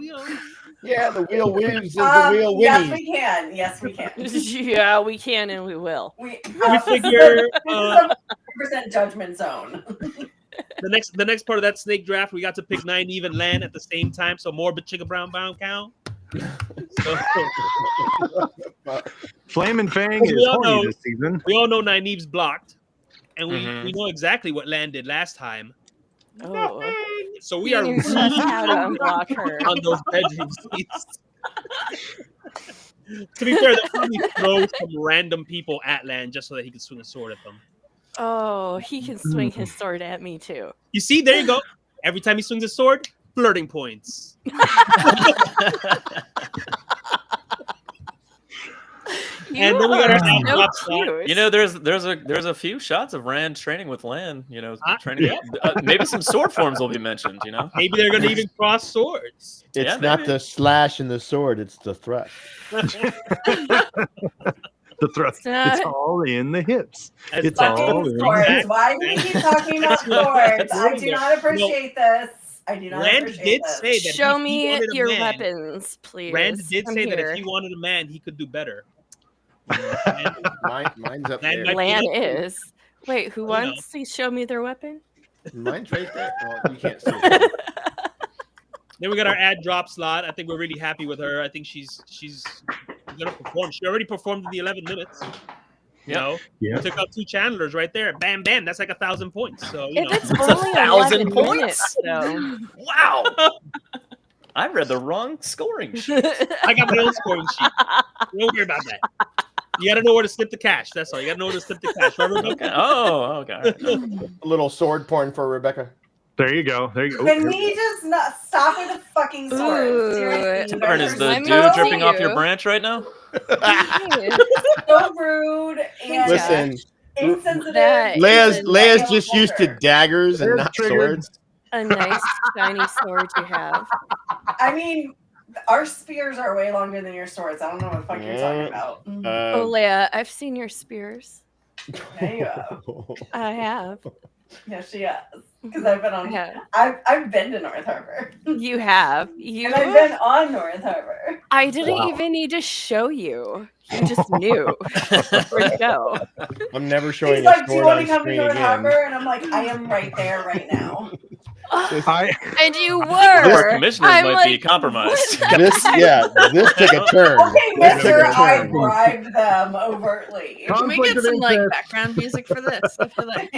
Yeah, the wheel wins. The wheel wins. Yes, we can. Yes, we can. Yeah, we can and we will. We figure 100% judgment zone. the next part of that snake draft, we got to pick 9 even land at the same time. So more Chicka Brown Bound count. Flame and Fang is horny this season. We all know Nynaeve's blocked, and we know exactly what Land did last time. Oh, so we are how to unblock her on those bedroom seats. To be fair, they'll probably throw some random people at Land just so that he can swing a sword at them. Oh, he can swing his sword at me too. You see, there you go. Every time he swings a sword, flirting points. And then we got our there's a few shots of Rand training with Lan. Training. Maybe some sword forms will be mentioned. Maybe they're going to even cross swords. It's not the slash and the sword; it's the thrust. The thrust. It's all in the hips. It's all in the hips. Why do we keep talking about swords? I do not appreciate this. I do not Rand appreciate did this. say that show me your weapons, please. Rand did say that if he wanted a man, he could do better. Mine's up there. Lan is. Wait, who wants to show me their weapon? Mine's right there. Well, you can't see it. Then we got our ad drop slot. I think we're really happy with her. I think she's gonna perform. She already performed in the 11 minutes. Took out 2 channelers right there. Bam, bam. That's like 1,000 points. So it's only 1,000 points. Minutes, so. Wow. I read the wrong scoring sheet. I got my own scoring sheet. Don't worry about that. You got to know where to slip the cash. That's all. You got to know where to slip the cash. Right, Rebecca? Okay. A little sword porn for Rebecca. There you go. Can we just not stop with the fucking sword? Seriously, Tavern, is the dew dripping off your branch right now? So rude and listen, insensitive. Leia's just used to daggers and not swords. A nice shiny sword you have. I mean, our spears are way longer than your swords. I don't know what the fuck you're talking about. Oh, Leigh-a, I've seen your spears. There you go. I have. Yeah, she has. Because I've been on. I've been to North Harbor. You have. And I've been on North Harbor. I didn't even need to show you. You just knew where to go. I'm never showing He's a like, do you sword want on to come to screen North again. Harbor? And I'm like, I am right there right now. And you were. Commissioners might be compromised. This took a turn. Okay, mister, I bribed them overtly. Can we get some background music for this? I feel like.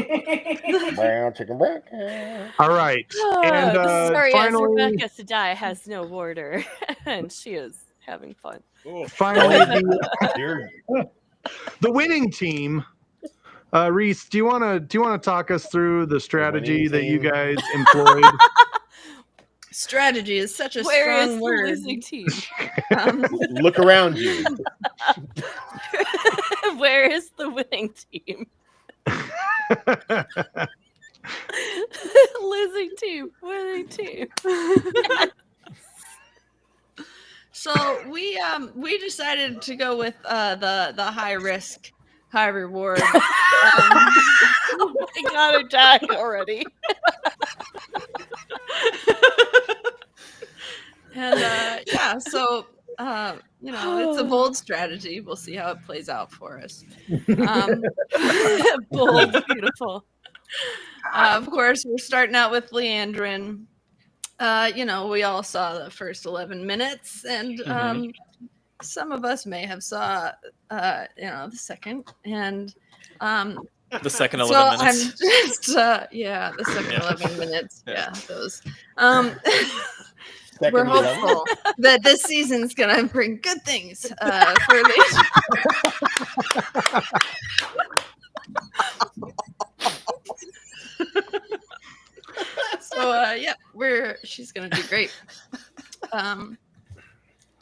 All right. And sorry, finally, Rebecca Sedai has no warder, and she is having fun. Finally, the winning team. Reese, do you want to talk us through the strategy that you guys employed? Strategy is such a Where strong is word. the losing team? Look around you. Where is the winning team? Losing team, winning team. So we decided to go with the high risk, high reward. I gotta die already. And so it's a bold strategy. We'll see how it plays out for us. Bold, beautiful. Of course, we're starting out with Leandrin. We all saw the first 11 minutes, and some of us may have saw, the second, and The second so 11 I'm minutes. just, the second 11 minutes, those. We're hopeful that this season's gonna bring good things for these. So she's gonna do great.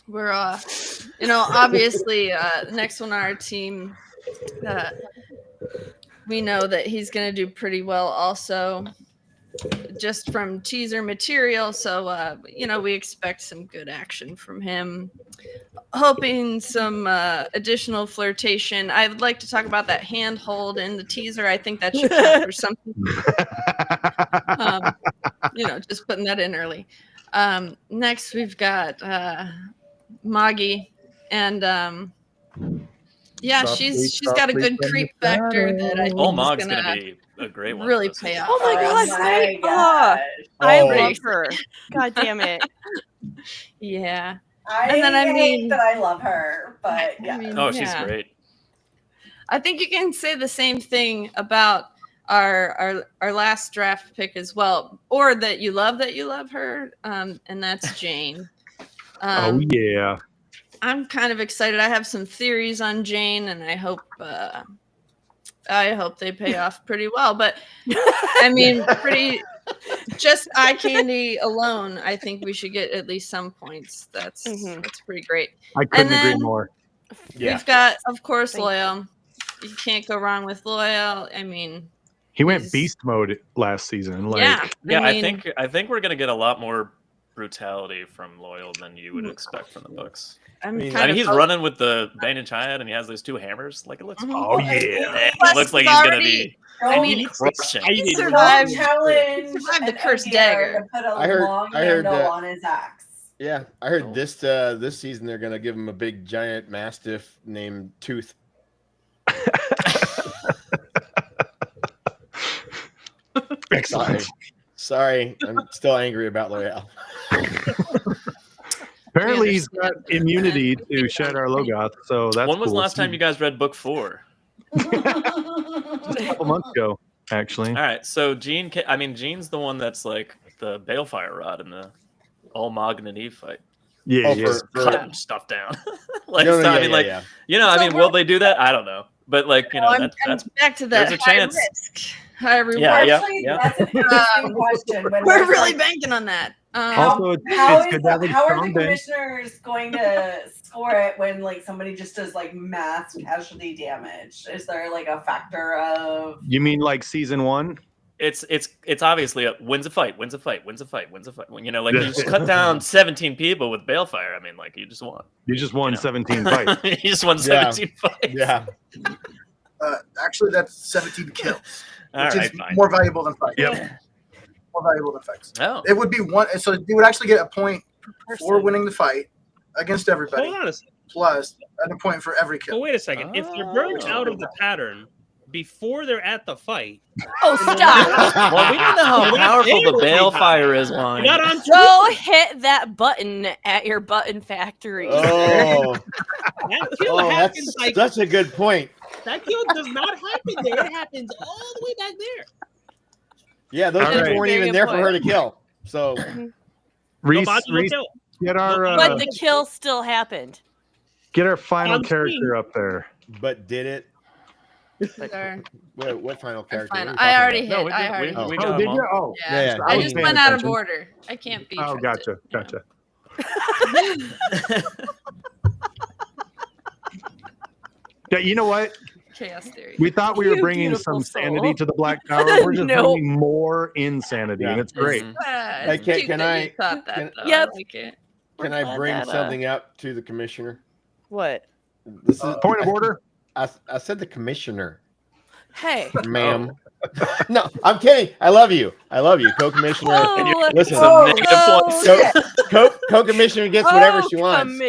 We're obviously the next one on our team. We know that he's gonna do pretty well also, just from teaser material. So we expect some good action from him. Hoping some additional flirtation. I would like to talk about that handhold in the teaser. I think that should count for something. Just putting that in early. Next, we've got Moggy, and she's got a good creep factor that I think Mog's is gonna be a great one. really pay off. Oh my gosh! I love her. God damn it! Yeah. I hate that I love her, but yeah. She's great. I think you can say the same thing about our last draft pick as well, or that you love her, and that's Jane. Oh yeah. I'm kind of excited. I have some theories on Jane, and I hope they pay off pretty well. But I mean, just eye candy alone, I think we should get at least some points. That's pretty great. I couldn't agree more. Yeah. We've got, of course, Loyal. You can't go wrong with Loyal. I mean, he went beast mode last season. I think we're gonna get a lot more brutality from Loyal than you would expect from the books. I mean, he's running with the Bane and Chiad, and he has those two hammers. Like, it looks. Oh yeah, it looks like he's gonna be. He survived the cursed dagger. I heard on his axe. Yeah, I heard this season they're gonna give him a big giant mastiff named Tooth. Excellent. Sorry, I'm still angry about Loyal. Apparently, he's got immunity to shed our Logoth, so that's. When was the cool. last time you guys read book 4? Just a couple months ago, actually. All right, so Jean's the one that's like the balefire rod in the all Mog and Eve fight. Yeah, cutting stuff down. Will they do that? I don't know, but that's back to that. There's a chance. High reward. Actually, that's an interesting question. We're really banking on that. Also, how are the commissioners going to score it when somebody just does mass casualty damage? Is there a factor of? You mean like season 1? It's obviously wins a fight. When you just cut down 17 people with balefire. I mean, you just won. You just won 17 fights. You just won 17 fights. Yeah. Actually, that's 17 kills. Which is fine. more valuable than fights. Yep. More valuable than fights. Oh. It would be one. So you would actually get a point for winning the fight against everybody. Hold on a second. Plus, and a point for every kill. But wait a second. If they're burned out of the pattern before they're at the fight. Oh, stop. Well, we don't know how powerful the balefire is, Juan. Go hit that button at your button factory. Oh, that kill happens that's a good point. That kill does not happen there. It happens all the way back there. Yeah, those people weren't even there for her to kill. So, Reese, get our. But the kill still happened. Get our final character up there. But did it? What final character? I already hit. No, we got did you? Oh, yeah. I just went out of order. I can't be. Oh, gotcha. Yeah, you know what? Chaos theory. We thought we were bringing some sanity to the Black Tower. We're just bringing more insanity, and it's great. Hey, can I bring something up to the commissioner? What? This is point of order. I said the commissioner. Hey, ma'am. No, I'm kidding. I love you, co-commissioner. Listen, co-commissioner gets whatever she wants.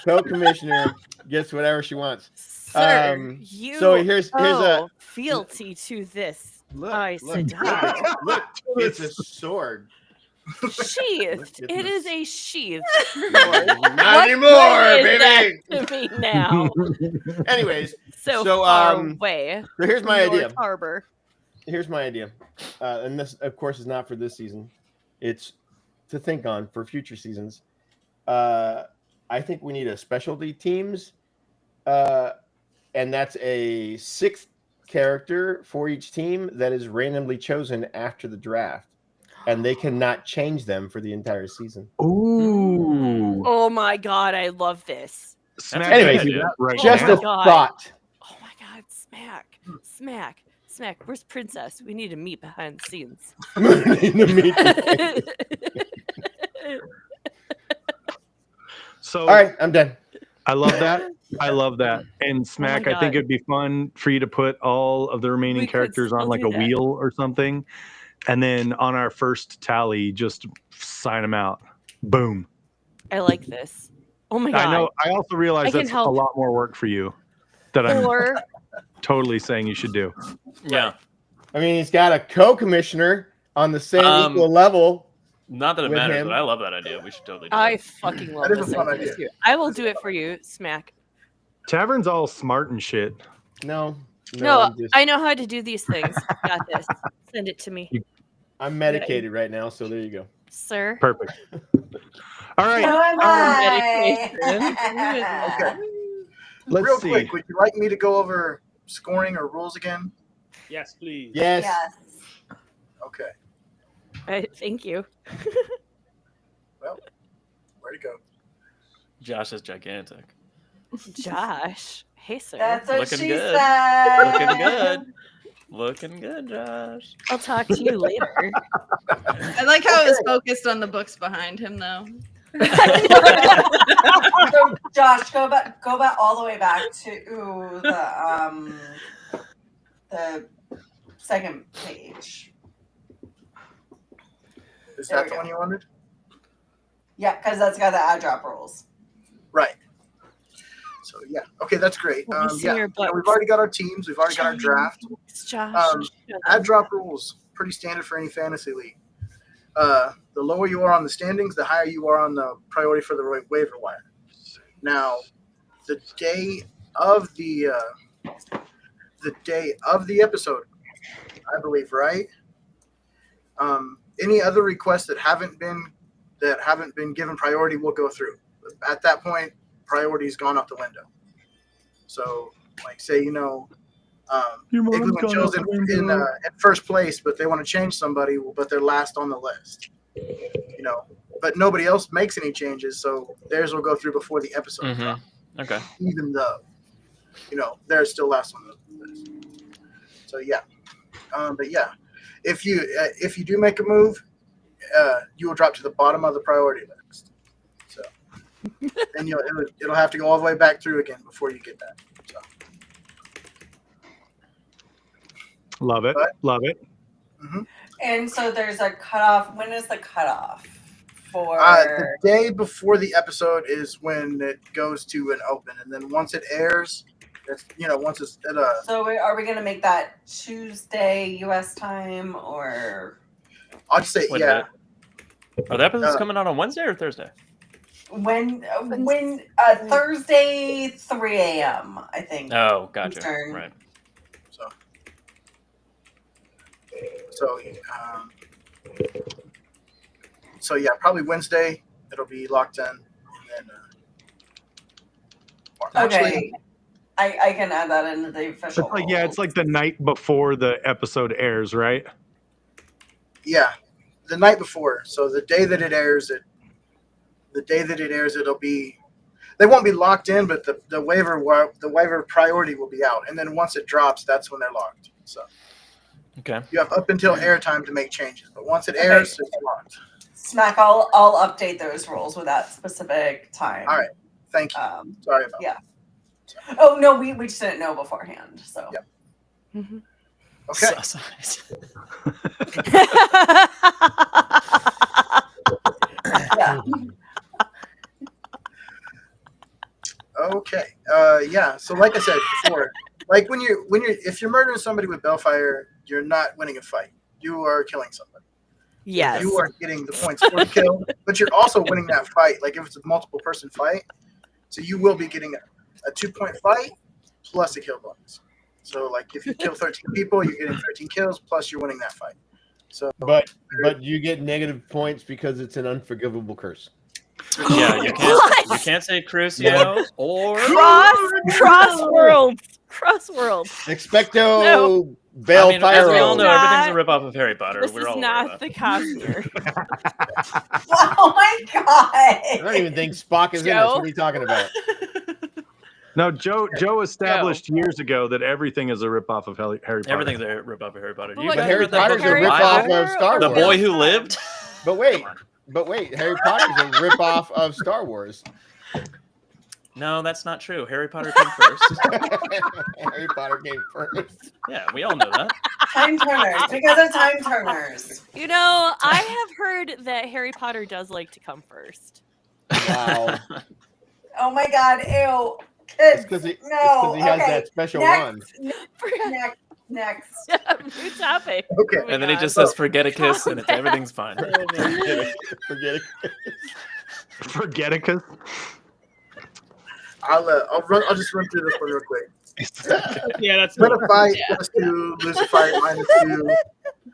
Co-commissioner gets whatever she wants. Sir, you so here's a fealty to this I look, Sedai. look, it's a sword. Sheathed. Look at It is this. a sheath. Not What anymore, good is baby. that to me now? Anyways, So So, far um, away. so here's from my idea. North Harbor. Here's my idea, and this, of course, is not for this season. It's to think on for future seasons. I think we need a specialty teams, and that's a 6th character for each team that is randomly chosen after the draft, and they cannot change them for the entire season. Ooh. Oh my god, I love this. Smack. Anyways, do that right Just my a now. God. thought. Oh my god, Smack. Where's Princess? We need to meet behind the scenes. So All right, I'm done. I love that. I love that. And Smack, I think God. it'd be fun for you to put all of the remaining We could characters on still like do a that. wheel or something. And then on our first tally, just sign them out. Boom. I like this. Oh my god. I know. I also realize I can that's help. a lot more work for you that I'm Or totally saying you should do. Yeah. I mean, he's got a co-commissioner on the same Um, equal level. Not that it With matters, him. but I love that idea. We should totally do I that. fucking love That is a this fun idea idea. too. I will do it for you, Smack. Tavern's all smart and shit. No, No, I'm, just, I know how to do these things. Got this. Send it to me, I'm medicated right now, so there you go. sir. Perfect. All right. So am medication. I. Okay. Let's Real see. quick, would you like me to go over scoring or rules again? Yes, please. Yes. Yes. Okay. Thank you. Well, where'd it go? Josh is gigantic. Josh. Hey, sir. That's what Looking she good. said. Looking good. Looking good, Josh. I'll talk to you later. I like how it was focused on the books behind him, though. So, Josh, go back all the way back to the second page. Is There that we the go. one you wanted? Yeah, because that's got the add drop rules. Right. So yeah, okay, that's great. Let me see your We've books. already got our teams. We've already got our draft. Josh. Add drop rules, pretty standard for any fantasy league. The lower you are on the standings, the higher you are on the priority for the waiver wire. Now, the day of the episode, I believe, right? Any other requests that haven't been given priority will go through. At that point, priority's gone out the window. So, like, say, Igloo and Chill's in first place, but they want to change somebody, but they're last on the list. But nobody else makes any changes, so theirs will go through before the episode drops. Okay. Even though, they're still last on the list. So yeah, but yeah, if you do make a move, you will drop to the bottom of the priority list. So, and it'll have to go all the way back through again before you get that. So. Love it. But- Love it. Mm-hmm. And so there's a cutoff. When is the cutoff for? The day before the episode is when it goes to an open, and then once it airs, once it's at a. So are we going to make that Tuesday U.S. time or? I'll just say Wait, yeah. Are the episodes coming out on Wednesday or Thursday? When Thursday 3 a.m. I think. Oh, gotcha. Eastern. Right. So yeah, probably Wednesday it'll be locked in, and then Okay. I can add that into the official. It's like the night before the episode airs, right? yeah, the night before. So the day that it airs, it'll be. They won't be locked in, but the waiver priority will be out, and then once it drops, that's when they're locked. So. Okay. You have up until airtime to make changes, but once it airs, it's locked. Smack, I'll update those rules with that specific time. All right. Thank you. Sorry about that. Oh no, we just didn't know beforehand. So. Yep. Mm-hmm. Okay. Yeah. Okay. Yeah. So like I said before, Like if you're murdering somebody with Bellfire, you're not winning a fight. You are killing somebody. Yes. You are getting the points for the kill, but you're also winning that fight. Like if it's a multiple person fight, so you will be getting a 2-point fight plus a kill bonus. So like if you kill 13 people, you're getting 13 kills plus you're winning that fight. So But you get negative points because it's an unforgivable curse. Yeah, you can't say Crucio or Cross worlds. Expecto No. Bellfire. As we all know, Not- everything's a ripoff of Harry Potter. This We're is all aware of not that. the Cosmere. Oh my god! I don't even think Spock is in this. Joe? What are you talking about? No, Joe established years ago that everything is a ripoff of Harry Potter. Everything's a ripoff of Harry Potter. But You look, guys Harry read that Potter's book a of the ripoff Bible? of Star The Wars. boy who lived. But wait, Harry Potter's a ripoff of Star Wars. No, that's not true. Harry Potter came first. Harry Potter came first. Yeah, we all know that. Time turners, because of time turners. You know, I have heard that Harry Potter does like to come first. Wow. Oh my god, ew. It's Kids, because he no. has okay. that special Next. wand. Next. New topic. Okay. Moving And then he on. just says, "Forget a kiss," and everything's fine. Forget it. Forgeticus. I'll just run through this one real quick. Yeah, that's Win a fight, +2, lose a fight, -2.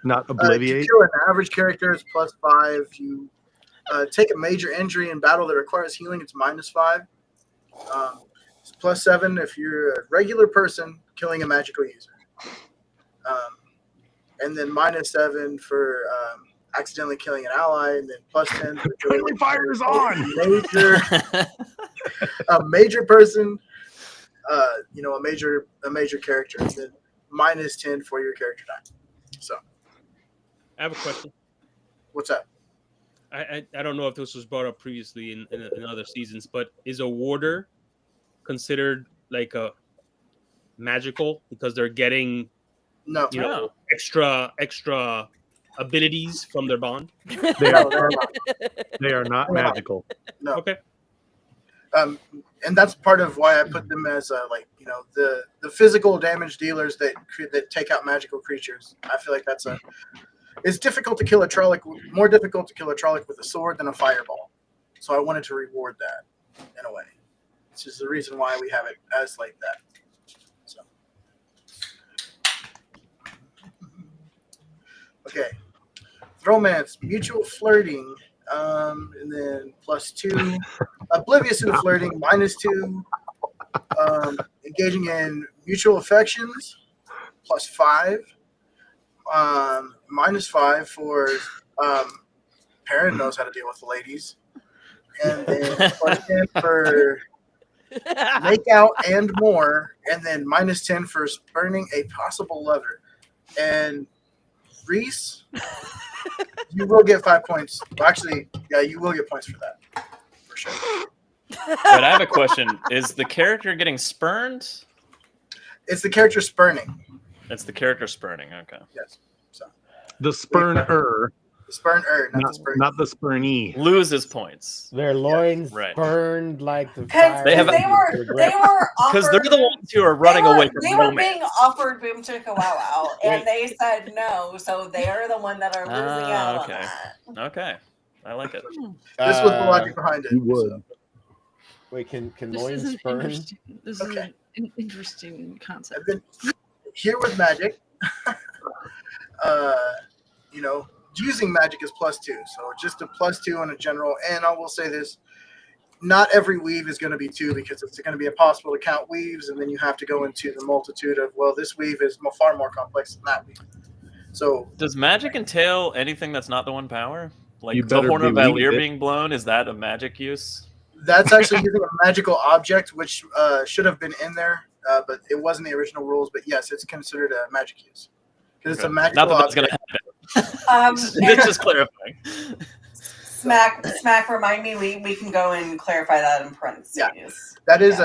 Not To obliviate. kill an average character is +5. You take a major injury in battle that requires healing, it's -5. It's +7 if you're a regular person killing a magical user. And then -7 for accidentally killing an ally, and then +10 for Friendly fire is on. a major person, a major character, and then -10 for your character die. So, I have a question. what's up? I don't know if this was brought up previously in other seasons, but is a warder considered like a magical because they're getting No, extra abilities from their bond? They are not magical. no. Okay. And that's part of why I put them as the physical damage dealers that take out magical creatures. I feel like it's difficult to kill a Trolloc, more difficult to kill a Trolloc with a sword than a fireball. So I wanted to reward that in a way. This is the reason why we have it as like that. So, okay, romance, mutual flirting, and then +2. Oblivious to the flirting, -2. Engaging in mutual affections, +5. -5 for Perrin knows how to deal with the ladies, and then +10 for make out and more, and then -10 for spurning a possible lover. And Reese, you will get 5 points. Actually, yeah, you will get points for that, for sure. But I have a question. Is the character getting spurned? It's the character spurning. It's the character spurning. Okay. Yes. So The spurner, the spurner, not the spurning. not the spurnee. Loses points. Their loins Right. burned like the Because fire. They have- they were Because offered. they're the ones who are running away from They were romance. being offered Boom Chicka Wow Wow, and they said no, so they're the one that are losing out okay. on that. Okay. I like it. This was the logic behind it. You would. So. Wait, can This loins is an spurn? interesting. This is Okay. an interesting concept. I've been here with magic. Using magic is +2, so just a +2 on a general. And I will say this: not every weave is going to be 2 because it's going to be impossible to count weaves, and then you have to go into the multitude of this weave is far more complex than that weave. So Does magic entail anything that's not the one power? Like You the better horn of believe Valir it. being blown, is that a magic use? that's actually using a magical object, which should have been in there, but it wasn't the original rules. But yes, it's considered a magic use because it's a Okay. magical Not that that's going object. to happen. And It's just clarifying. Smack. Remind me, we can go and clarify that in parentheses. Yeah. That is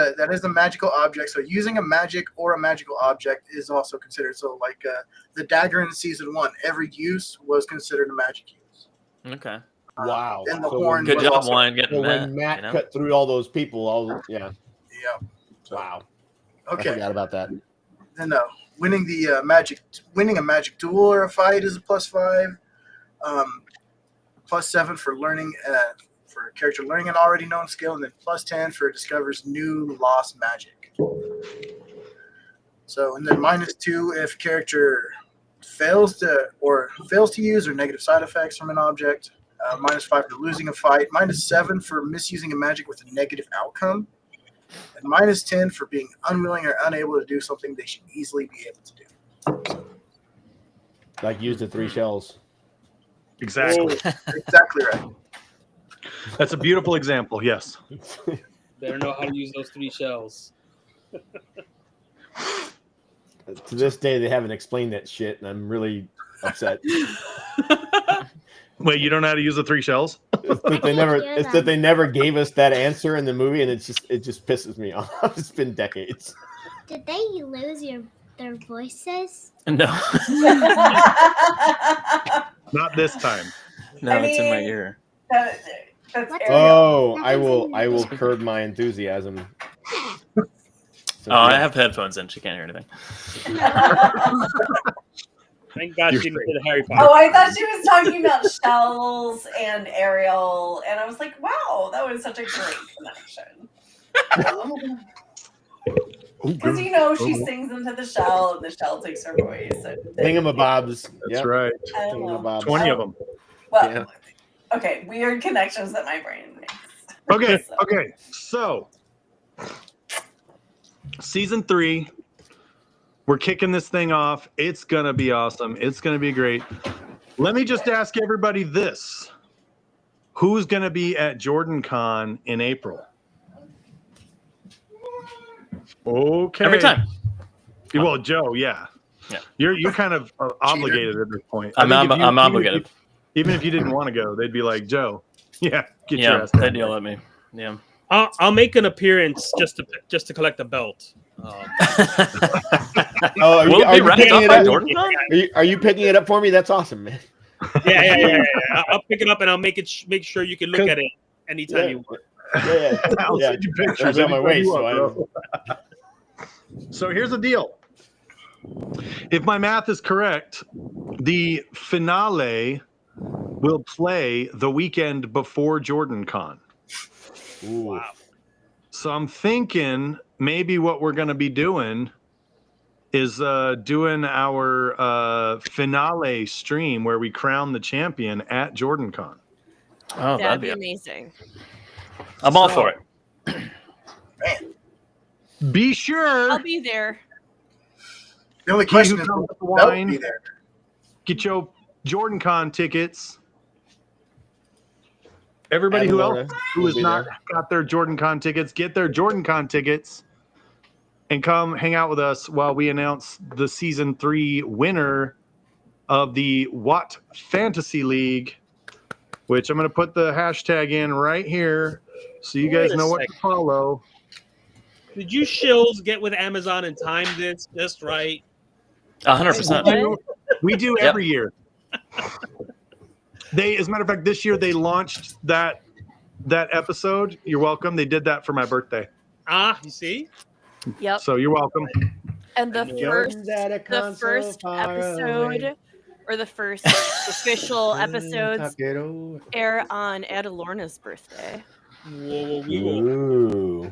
a magical object. So using a magic or a magical object is also considered. So like the dagger in season 1, every use was considered a magic use. Okay. Wow. And the So horn Good was job, also, Wine, getting that. when Matt you know? cut through all those people, Yeah. wow. I Okay. forgot about that. then winning a magic duel or a fight is a +5. +7 for learning for character learning an already known skill, and then +10 for discovers new lost magic. So, and then -2 if character fails to use or negative side effects from an object. -5 for losing a fight. -7 for misusing a magic with a negative outcome. And -10 for being unwilling or unable to do something they should easily be able to do. Like use the 3 shells. Exactly. Exactly right. That's a beautiful example. Yes. Better know how to use those 3 shells. To this day, they haven't explained that shit, and I'm really upset. Wait, you don't know how to use the 3 shells? It's that they never gave us that answer in the movie, and it just pisses me off. It's been decades. Did they lose their voices? No. Not this time. No, it's in my ear. That's Oh, I will curb my enthusiasm. I have headphones in. She can't hear anything. Thank God she didn't hit Harry Potter. Oh, I thought she was talking about Shells and Ariel, and I was like, wow, that was such a great connection. Because, she sings into the shell, and the shell takes her voice. Thingamabobs. That's right. 20 of them. Well, Yeah. Okay, weird connections that my brain makes. Okay, so season 3, we're kicking this thing off. It's gonna be awesome. It's gonna be great. Let me just ask everybody this: who's gonna be at JordanCon in April? Okay. Every time. Well, Joe, yeah. You're kind of obligated at this point. I'm obligated. Even if you didn't want to go, they'd be like, Joe, get your ass they'd down. yell at me. Yeah. I'll make an appearance just to collect a belt. Are you picking it up for me? That's awesome, man. Yeah. I'll pick it up and I'll make sure you can look at it anytime you want. I'll send you pictures on my way. So here's the deal. If my math is correct, the finale will play the weekend before JordanCon. Wow. So I'm thinking maybe what we're going to be doing is doing our finale stream where we crown the champion at JordanCon. Oh, that'd be amazing. I'm all for it. Be sure. I'll be there. The only question is, will be there? Get your JordanCon tickets. Everybody who has not got their JordanCon tickets, get their JordanCon tickets and come hang out with us while we announce the season 3 winner of the WoT Fantasy League, which I'm going to put the hashtag in right here so you guys know what to follow. Did you shills get with Amazon and time this just right? 100%. We do every year. As a matter of fact, this year they launched that episode. You're welcome. They did that for my birthday. You see? Yep. So you're welcome. And the first episode, or the first official episodes, air on Adelorna's birthday. Ooh.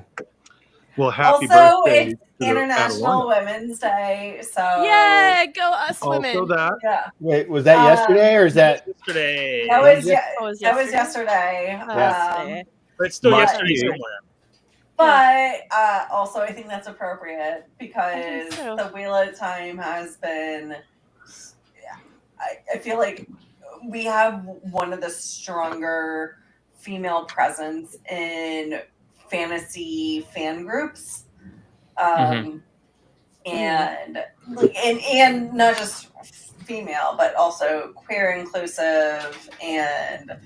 Well, happy also, birthday. It's International Women's Day, so yay, go us women! Also that. Yeah. Wait, was that yesterday or is that yesterday? That was yesterday. But it's still yesterday somewhere. But also, I think that's appropriate because the Wheel of Time has been. I feel like we have one of the stronger female presence in fantasy fan groups, and not just female, but also queer inclusive and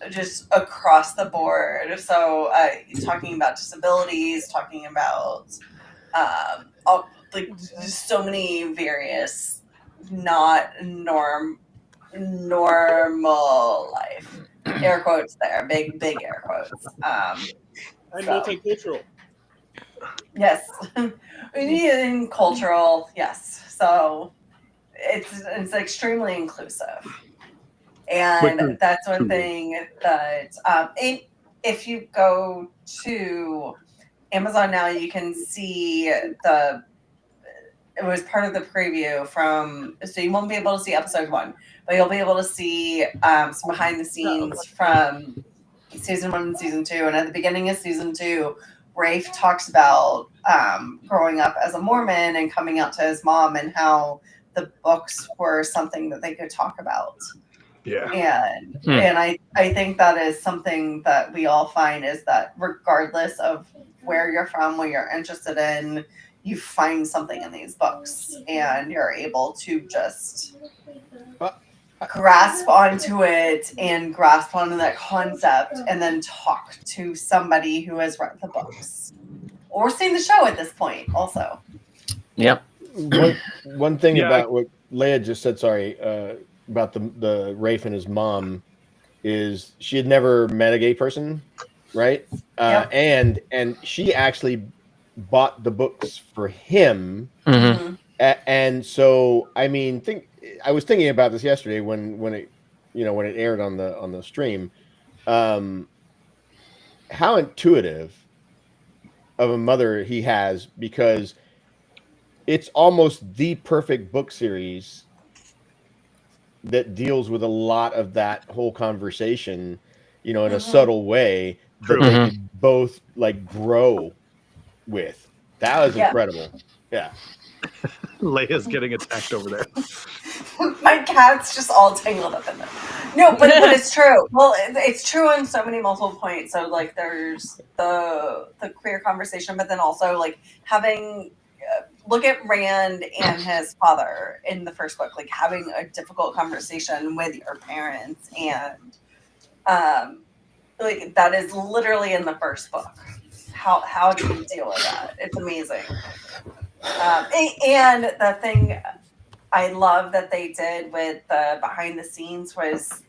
just across the board. So talking about disabilities, talking about just so many various not normal life. Air quotes there, big air quotes. And multicultural. Yes. In cultural, yes. So it's extremely inclusive. And that's one thing that if you go to Amazon now, you can see it was part of the preview so you won't be able to see episode 1, but you'll be able to see some behind the scenes from season 1 and season 2. And at the beginning of season 2, Rafe talks about growing up as a Mormon and coming out to his mom and how the books were something that they could talk about. Yeah. And I think that is something that we all find is that regardless of where you're from, what you're interested in, you find something in these books and you're able to just grasp onto it and grasp onto that concept and then talk to somebody who has read the books or seen the show at this point also. Yep. One thing about what Leigh-a just said, about the Rafe and his mom, is she had never met a gay person, right? And she actually bought the books for him. Mm-hmm. And so, I mean, I was thinking about this yesterday when it aired on the stream, how intuitive of a mother he has, because it's almost the perfect book series that deals with a lot of that whole conversation, in a subtle way that they could both like grow with. That was incredible. Yeah. Leia's getting attacked over there. My cat's just all tangled up in it. No, but it's true. Well, it's true on so many multiple points. So like there's the queer conversation, but then also like having look at Rand and his father in the first book, like having a difficult conversation with your parents, and like that is literally in the first book. How do you deal with that? It's amazing. And the thing I love that they did with the behind the scenes was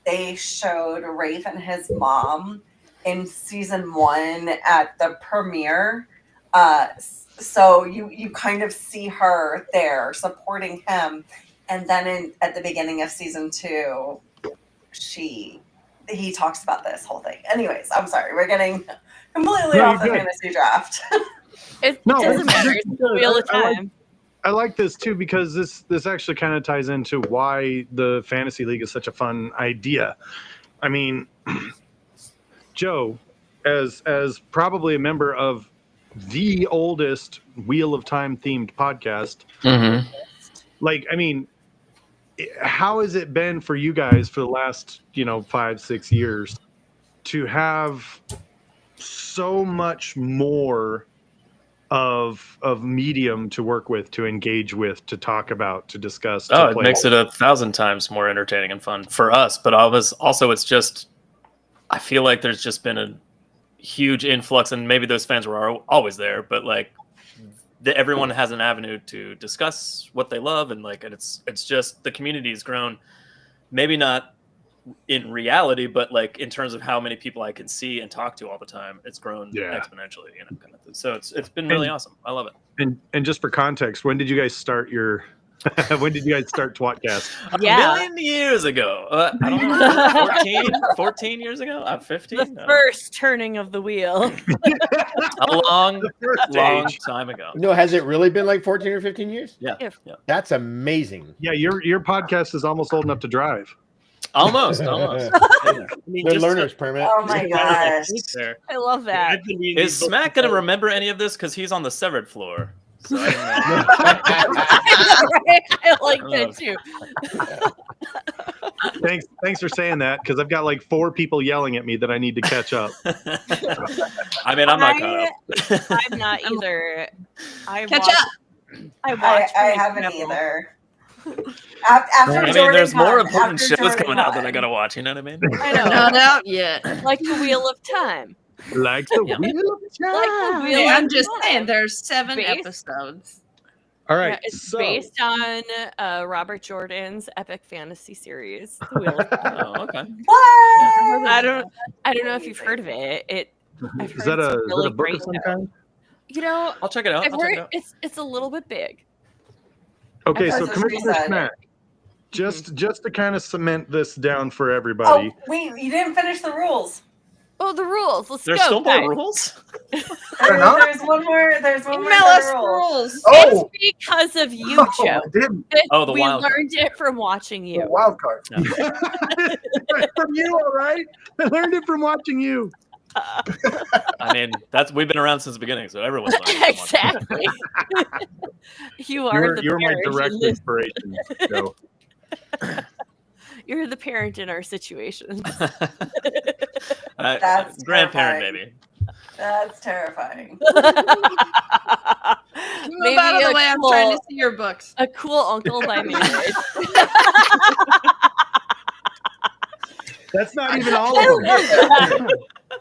they showed Rafe and his mom in season 1 at the premiere. So you kind of see her there supporting him, and then at the beginning of season 2, he talks about this whole thing. Anyways, I'm sorry, we're getting completely off the fantasy draft. It doesn't matter. It's the wheel of time. I like this too because this actually kind of ties into why the Fantasy League is such a fun idea. I mean, Joe, as probably a member of the oldest Wheel of Time themed podcast, like, I mean, how has it been for you guys for the last 5-6 years to have so much more of medium to work with, to engage with, to talk about, to discuss? It makes it 1,000 times more entertaining and fun for us. But it's just, I feel like there's just been a huge influx, and maybe those fans were always there, but like everyone has an avenue to discuss what they love, and it's just the community has grown. Maybe not in reality, but like in terms of how many people I can see and talk to all the time, it's grown exponentially, kind of. So it's been really awesome. I love it. And just for context, when did you guys start when did you guys start tWoTcast? A million years ago. I don't know, 14 years ago? 15? The first turning of the wheel. A long time ago. No, has it really been like 14 or 15 years? Yeah. That's amazing. Yeah, your podcast is almost old enough to drive. Almost. They're learner's permit. Oh my gosh. I love that. Is Smack going to remember any of this? Because he's on the severed floor. So I I like that too. Thanks for saying that, because I've got like 4 people yelling at me that I need to catch up. I mean, I'm not caught up. I'm not either. I haven't either. After there's more important shows coming out that I gotta watch. You know what I mean? I know. Not out yet. Like the Wheel of Time. Like the Wheel of Time. Like the Wheel I'm of just Time. saying, there's 7 episodes. All right, yeah, it's based on Robert Jordan's epic fantasy series, The Wheel of Time. Oh, okay. What? I don't know if you've heard of it. Is that a book of some kind? You know, I'll check it out. It's a little bit big. Okay, so That's what she Commissioner said. Snack, just to kind of cement this down for everybody. Oh, wait, you didn't finish the rules. Oh, the rules. Let's There's go. still guys. more rules? There's one more. There's one more Email set us of rules. rules. Oh, It's because of you, no, Joe. I didn't. Oh, the we wild learned it from watching The you. wild card. From you, all right? I learned it from watching you. I mean, we've been around since the beginning, so everyone's learning. Exactly. You are You're my parent in direct this- inspiration, Joe. You're the parent in our situation. That's grandparent, terrifying. maybe. That's terrifying. Move out of the way. I'm trying to see your books. A cool uncle by marriage. That's not even all of them.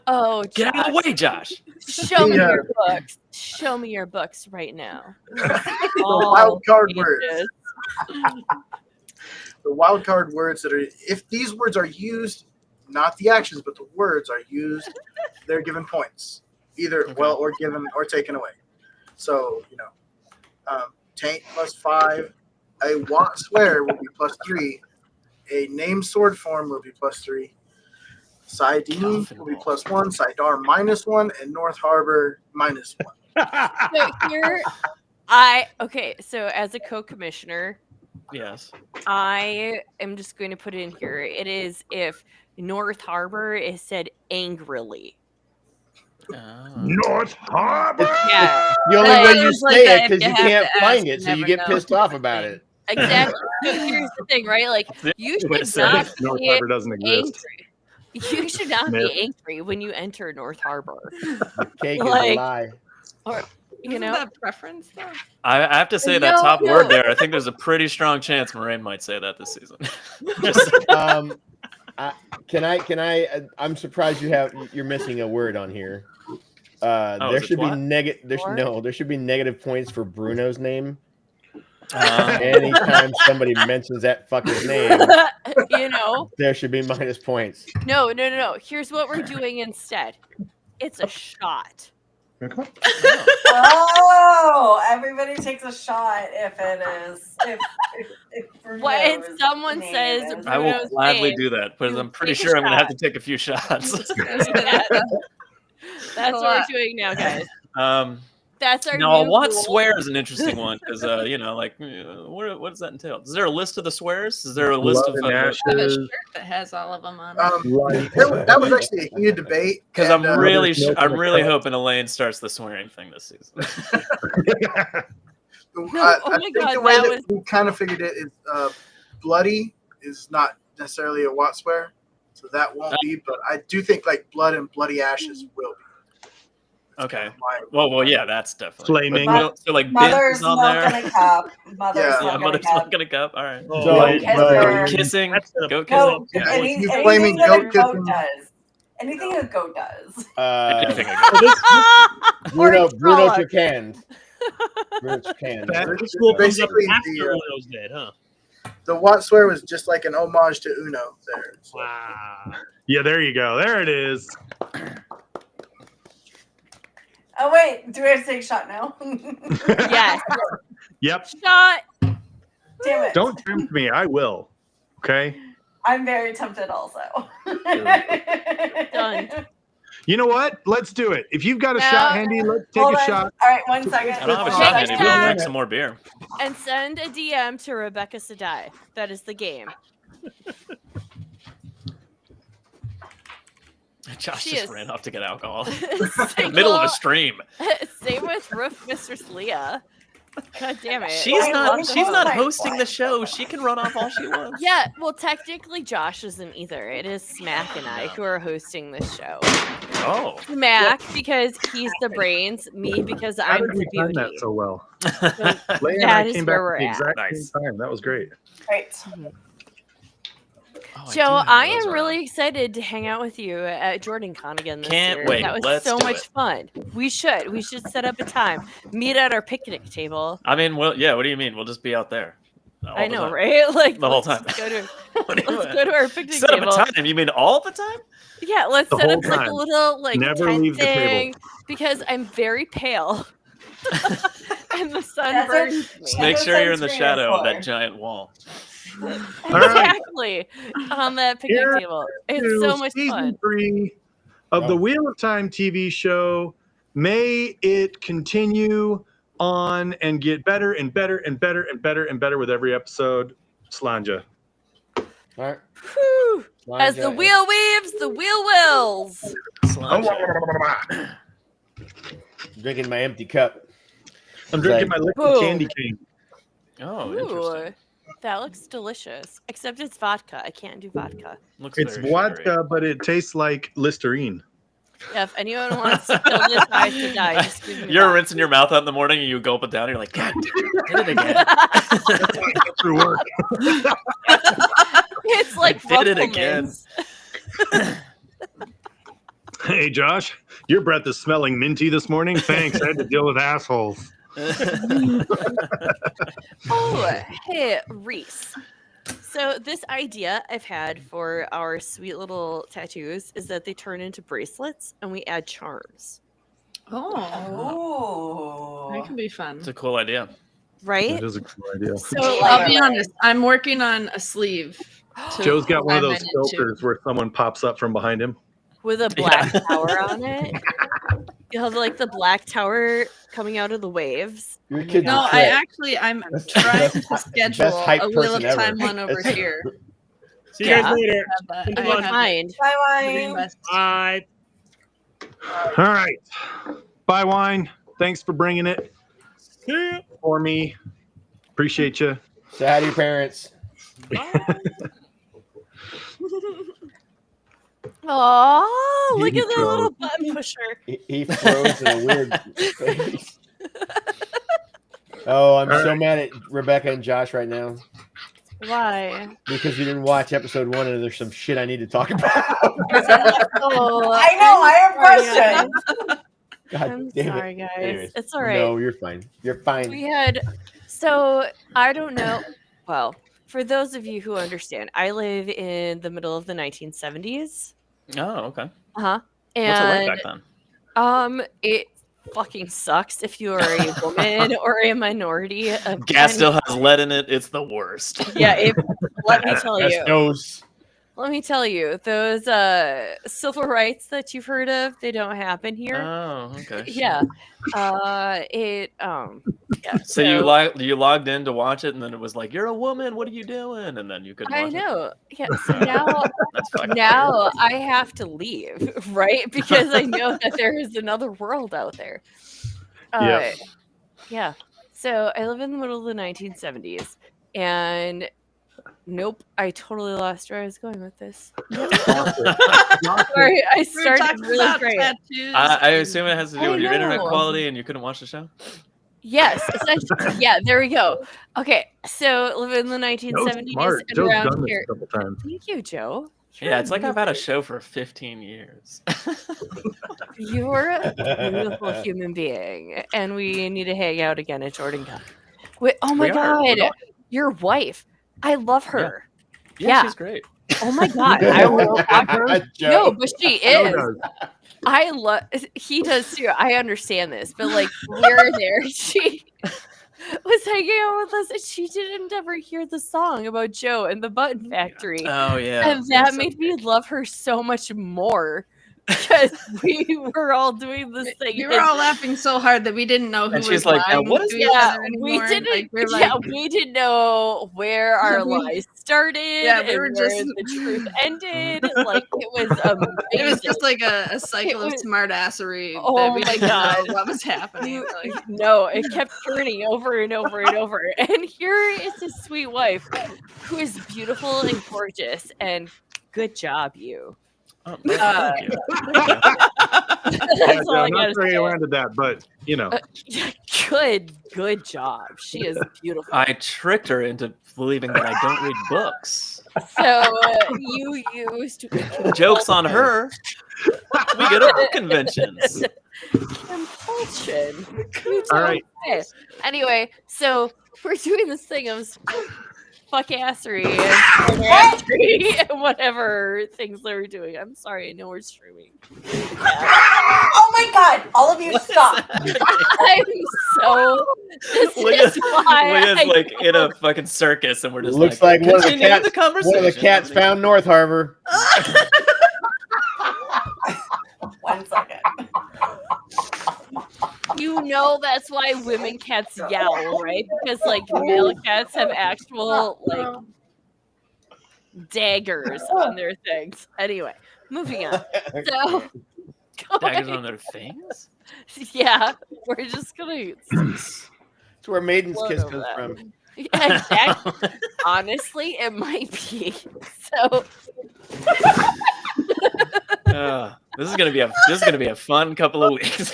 Oh, Get out of the way, Josh. show me Yeah. your books. Show me your books right now. The All wild card pages. words. The wild card words that are, if these words are used, not the actions, but the words are used, they're given points, either well or given or taken away. So taint +5, a WoT swear will be +3, a name sword form will be +3, Sidene will be +1, Sidar -1, and North Harbor -1. So here, so as a co-commissioner, Yes. I am just going to put it in here. It is if North Harbor is said angrily. North Harbor. Yeah, The only Like, way you it's like say that it if because you you have can't to ask, find you it, so you never get know. pissed off about it. exactly. So here's the thing, right? Like you Wait a should second. not North be Harbor doesn't exist. angry. You should not Myth. be angry when you enter North Harbor. Cake is a Like- lie. Or you Isn't know, that preference though? I have to say that No, top no. word there. I think there's a pretty strong chance Moraine might say that this season. Just, Can I? I'm surprised you're missing a word on here. There is it should be twat? there should be negative points for Bruno's name. um, Anytime somebody mentions that fucking name, you know, there should be minus points. no. Here's what we're doing instead. It's a shot. Oh, everybody takes a shot if it is. If When Bruno's someone name says is- I will Bruno's gladly name, do that because you I'm pretty take a sure I'm going to have to shot. take a few shots. That's what we're doing now, guys. That's our No, new what rule. swear is an interesting one because what does that entail? Is there a list of the swears? Is there a list of? I have a shirt that has all of them on it. That was actually a heated debate. Because and, I'm really, there's no I'm really cup. hoping Elaine starts the swearing thing this season. I Oh my think God, the way that that we kind of figured it is bloody is not necessarily a WoT swear, so that won't be. But I do think like blood and bloody ashes will be. That's Okay. kind of my- Well, yeah, that's definitely. Flaming. But we don't feel like Mother's Biz is on milk there. in a cup. Mother's Yeah. Yeah, milk in a mother's cup. milk in a cup. All right. So, Kisser. Kissing. That's the- Goat Goat. kissing. Yeah. Any, You anything flaming that goat a goat kissing. does. Anything a goat does. Anything I Bruno frolic. shook hands. Bruno shook hands. This will bring up Basically, after the, Uno's dead, huh? The WoT swear was just like an homage to Uno there. So, Wow. Yeah, there you go. There it is. Oh wait, do we have to take a shot now? Yes. Yep. Shot. Damn it. Don't tempt me. I will. Okay. I'm very tempted also. Done. You know what? Let's do it. If you've got a Now- shot handy, let's take Hold a on. shot. All right, 1 second. don't have a Okay, shot handy. We'll time. drink some more beer. And send a DM to Rebecca Sedai. That is the game. Josh She just is- ran off to get alcohol. Single- Middle of a stream. Same with Roof Mistress Leigh-a. God damn it. She's I not. love She's that. not hosting the show. She can run off all she wants. Yeah, well, technically, Josh isn't either. It is Smack and I who are hosting this show. Oh. Smack because he's the brains, me because How I'm did the we time beauty. that so well? That Leigh and I is came where back we're at the at. exact Nice. same time. That was great. Right. Oh, Joe, do have I those am around. really excited to hang out with you at JordanCon again this Can't year. wait. That was Let's so do much it. fun. We should set up a time. Meet at our picnic table. I mean, well, yeah. What do you mean? We'll just be out there. all I the know, time. right? Like The whole let's time. Go to, What do you let's mean? go to our picnic Set up table. a time. You mean all the time? Yeah, let's The set whole up like a time. little like Never tent leave the table. thing because I'm very pale. And the sun That's burns what- me. Just make That's sure what you're in the sunscreen is shadow of for. that giant wall. Exactly. On that picnic Here table. It's To so much season fun. 3 of the Oh. Wheel of Time TV show. May it continue on and get better and better and better and better and better with every episode. Slanja. All right. Whew. As the wheel weaves, the wheel wills. Slanja. Drinking my empty cup. I'm drinking my liquid Boom. candy cane. Oh, interesting. That looks delicious. Except it's vodka. I can't do vodka. Looks It's very vodka, sugary. but it tastes like Listerine. Yeah, if anyone wants to kill this guy to die, just give me You're that. rinsing your mouth out in the morning and you gulp it down. And you're like, God damn it, did it again. Through work. It's like I did it again. Rufflemans. Hey, Josh, your breath is smelling minty this morning. Thanks. I had to deal with assholes. Oh, hey, Reese. So this idea I've had for our sweet little tattoos is that they turn into bracelets and we add charms. Oh, that Oh. could be fun. It's a cool idea. Right? That is a cool idea. So I'll be honest. I'm working on a sleeve. to Joe's got one of climb those into. filters where someone pops up from behind him. with a black tower on it. You have like the black tower coming out of the waves. Your kids No, are I'm sick. trying Best- to schedule best hype a Wheel of person ever. Time one over here. See you guys Yeah. later. I Come have on. that. Mind. Bye, Green wine. West. Bye. All right. Bye, Wine. Thanks for bringing it See ya. for me. Appreciate you. Say hi to your parents. Oh, look You at the froze. little button pusher. He froze in a weird face. Oh, I'm so mad at Rebecca and Josh right now Why? because we didn't watch episode 1 and there's some shit I need to talk about. Oh, I know. I have I'm sorry, questions. God I'm damn sorry, it. guys. Anyways, It's all right. No, you're fine. You're fine. We had, so I don't know. Well, for those of you who understand, I live in the middle of the 1970s. Oh, okay. Uh-huh. What's it like And back then? it fucking sucks if you are a woman or a minority of Gas any- still has lead in it. It's the worst. Yeah, let me tell That's you. nose. Let me tell you, those civil rights that you've heard of, they don't happen here. Oh, okay. Yeah. Yeah. So you logged in to watch it, and then it was like, "You're a woman. What are you doing?" And then you couldn't. I watch know. Yeah. So now That's fucking now I have to leave, right? Because I know that there is another world out there. Yep. Yeah. So I live in the middle of the 1970s, and nope, I totally lost where I was going with this. Sorry, I We were started talking really about great. tattoos. I assume it has to do I with your internet know. quality, and you couldn't watch the show. Yes, essentially. Yeah, there we go. Okay, so live in the Joe's 1970s smart. and Joe's around done this here. a couple times. Thank you, Joe. Yeah, it's like I've had a show for 15 years. You're a beautiful human being, and we need to hang out again at Jordan Cup. Wait, oh my We are. We're god, going. your wife! I love her. Yeah, Yeah. she's great. Oh my god, I will fuck her. No, Joe. but she Joe is. does. I love. He does too. I understand this, but like we're there. She was hanging out with us, and she didn't ever hear the song about Joe and the Button Factory, Oh yeah, and that made me love her so much more because we were all doing this thing. You were all laughing so hard that we didn't know who And was she's like, lying what is to this? each Yeah, other we anymore. didn't. Like, we're Yeah, like, we didn't know where our We- lies started. Yeah, we and were where just- the truth ended. Like it was amazing. it was just like a cycle of was- smartassery Oh that we my didn't God. know what was happening. You- Like, No, it kept turning over and over and over. And here is his sweet wife, who is beautiful and gorgeous. And good job, you. Oh, Uh, thank you. That's all I I'm gotta not sure say. you landed that, but you know. Yeah, good job. She is beautiful. I tricked her into believing that I don't read books. So you used Joke's on her. We go to book conventions. compulsion. You All don't right. say. Anyway, so we're doing this thing of fuckassery and whatever things they were doing. I'm sorry, I know we're streaming. Oh my god! All of you stop. I'm So this Leigh-a- is why Leigh-a's I like in a fucking circus, and we're just Looks like one of the continue cats. the conversation. One of the cats found North Harbor. 1 second. you know that's why women cats yowl, right? Because like male cats have actual like daggers on their things. Anyway, moving on. So Daggers on their fangs. yeah, we're just gonna It's where Maiden's Kiss Slow comes that. from. yeah, exactly. Honestly, it might be. So This is gonna be a fun couple of weeks.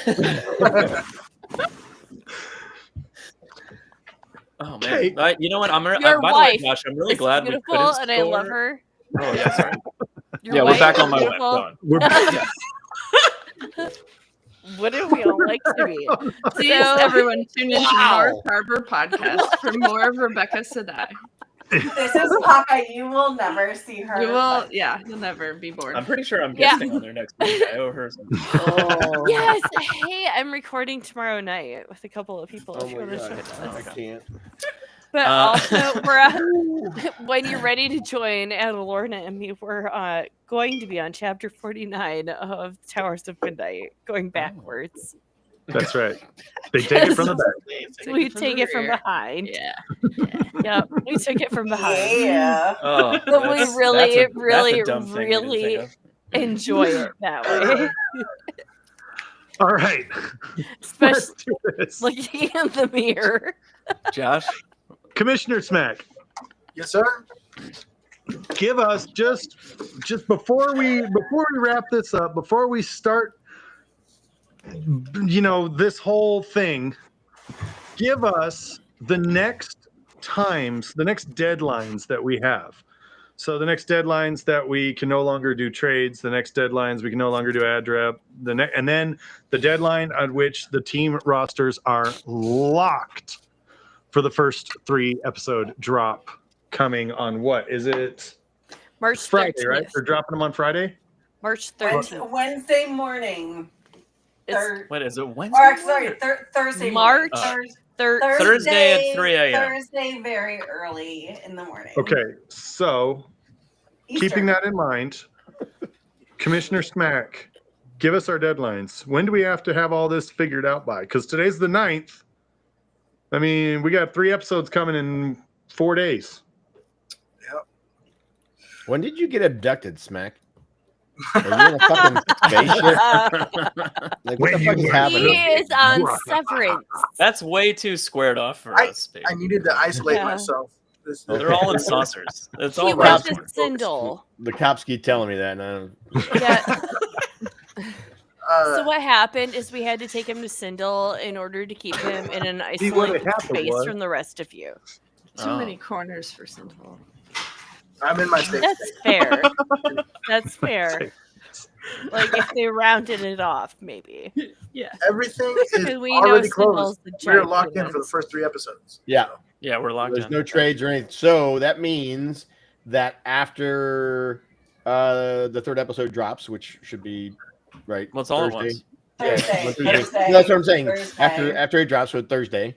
Oh man, you know what? Your by the way, wife Josh, I'm really is glad we beautiful, couldn't and I love score- her. Oh yeah, sorry. Your Yeah, we're wife back is on my wife. beautiful. Go on. We're Wouldn't we all like to be? Please, So- everyone, tune into Wow. North Harbor podcast for more of Rebecca Sedai. This is Papa. You will never see her. You will, yeah, you'll never be bored. I'm pretty sure I'm Yeah. guesting on their next week. I owe her something. Oh, Yes. Hey, I'm recording tomorrow night with a couple of people. oh if you my want to God. join I us. can't. But Uh, also, when you're ready to join Adelorna and me, we're going to be on chapter 49 of Towers of Midnight, going backwards. That's right. They take it from the back. We take it from rear. behind. Yeah. Yep, we took it from behind. Yeah. Oh, But we that's- really, that's a really, dumb thing we didn't think really of. enjoy it that way. All right. Especially Let's do this. looking in the mirror. Josh, Commissioner Smack, Yes, sir. give us just before we wrap this up, before we start, this whole thing, give us the next deadlines that we have. So the next deadlines that we can no longer do trades, the next deadlines we can no longer do ad rep, and then the deadline on which the team rosters are locked for the first 3 episode drop coming on what is it? March 13th. Friday, right? They're dropping them on Friday. March 13th. Wednesday morning. It's what is it? Wednesday? Or sorry, Thursday. March morning. Thursday at 3 a.m. Thursday, very early in the morning. Okay, so Eastern. keeping that in mind, Commissioner Smack, give us our deadlines. When do we have to have all this figured out by? Because today's the 9th. I mean, we got 3 episodes coming in 4 days. When did you get abducted, Smack? Are you in a fucking spaceship? Like, what the fuck is happening? He is on severance. That's way too squared off for us, baby. I needed to isolate Yeah. myself. They're all in saucers. It's He all went right. to Sindel. The cops keep telling me that. And I don't... Yeah. Uh, So what happened is we had to take him to Sindel in order to keep him in an See, what isolated happened space was- from the rest of you. Too many corners for Sintel. I'm in my state. That's fair. That's fair. Like if they rounded it off, maybe. Yeah. Everything is Because we know already Sindel's closed. the We're giant locked in humans. for the first 3 episodes. Yeah. Yeah, we're locked There's in. no trades or anything. So that means that after the 3rd episode drops, which should be right. Well, it's all at Thursday. once. Thursday. Yeah, Thursday. that's what I'm saying. Thursday. After it drops, so Thursday,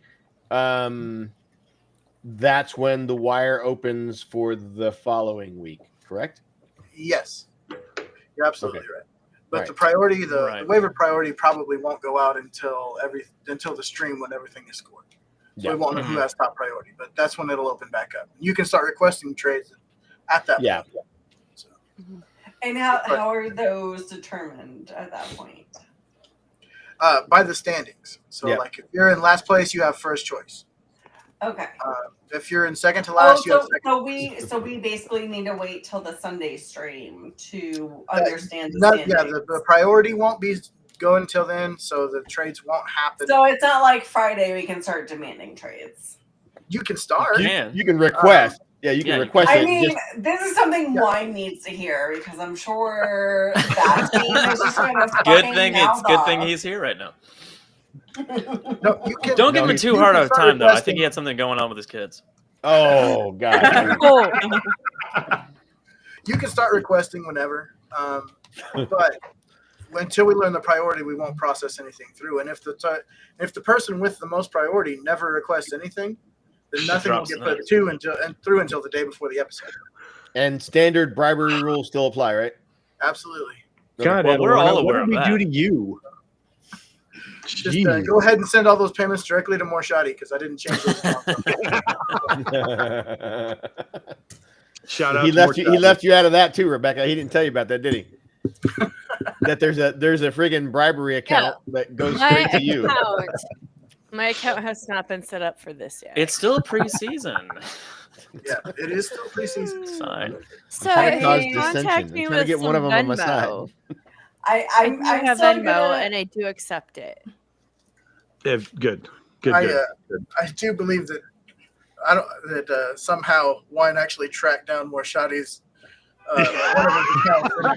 that's when the wire opens for the following week. Correct? Yes. You're absolutely Okay. right. But Right. the priority, the Right. waiver priority probably won't go out until the stream when everything is scored. So Yeah. we won't know who has top priority, but that's when it'll open back up. You can start requesting trades at that Yeah. point. So, And how are those determined at that point? by the standings. So Yeah. like if you're in last place, you have first choice. Okay. If you're in second to last, you have second. So we basically need to wait till the Sunday stream to understand the Yeah, standings. the priority won't be going until then, so the trades won't happen. So it's not like Friday we can start demanding trades. You can start. You can request. You can request I it. mean, just- this is something Wine needs to hear because I'm sure that team is just going to Good thing he's here right now. No, you can, Don't give him too hard of a time though. I think he had something going on with his kids. Oh God. You can start requesting whenever, but until we learn the priority, we won't process anything through. And if the person with the most priority never requests anything, then nothing will get put through until the day before the episode. And standard bribery rules still apply, right? Absolutely. God, Well, we're all Adelorna, what aware did of we do that. to you? Just go ahead and send all those payments directly to Morshadi because I didn't change those. Shout out. He left you out of that too, Rebecca. He didn't tell you about that, did he? That there's a friggin' bribery account that goes straight to you. My account has not been set up for this yet. It's still preseason. Yeah, it is still preseason. It's fine. So I'm trying if to you cause contact dissension. me I'm trying to with get one some of them on my side. Venmo, I I have still Venmo gonna- and I do accept it. Good. I do believe that somehow one actually tracked down Morshadi's one of his accounts and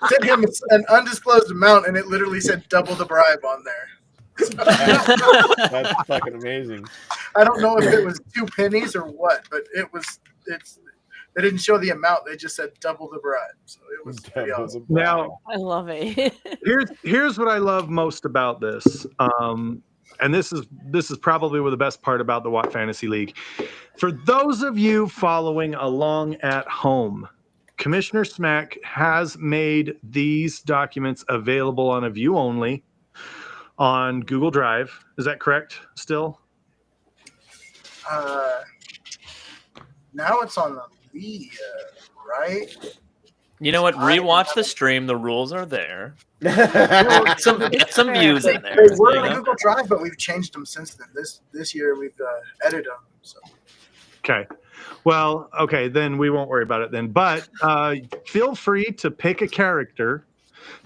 sent him an undisclosed amount, and it literally said double the bribe on there. That's fucking amazing. I don't know if it was 2 pennies or what, but they didn't show the amount. They just said double the bribe. So it was pretty awesome. Now, I love it. here's what I love most about this. And this is probably the best part about the WoT Fantasy League. For those of you following along at home, Commissioner Smack has made these documents available on a view only on Google Drive. Is that correct still? Now it's on the Leigh, right? You know what? Rewatch the stream. The rules are there. Get some views in there. They were on Google Drive, but we've changed them since then. This year we've edited them. So. Okay. Well, okay, then we won't worry about it then. But feel free to pick a character,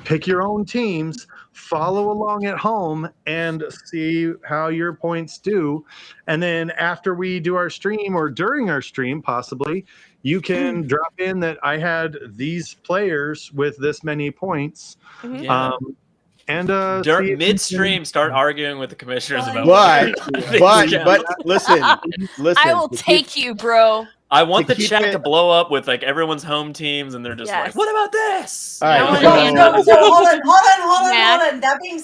pick your own teams, follow along at home, and see how your points do. And then after we do our stream, or during our stream, possibly, you can drop in that I had these players with this many points. Yeah. And during midstream, start arguing with the commissioners about. But listen. I will take you, bro. I want the chat to blow up with like everyone's home teams, and they're just like, "What about this?" All right, so hold on. That being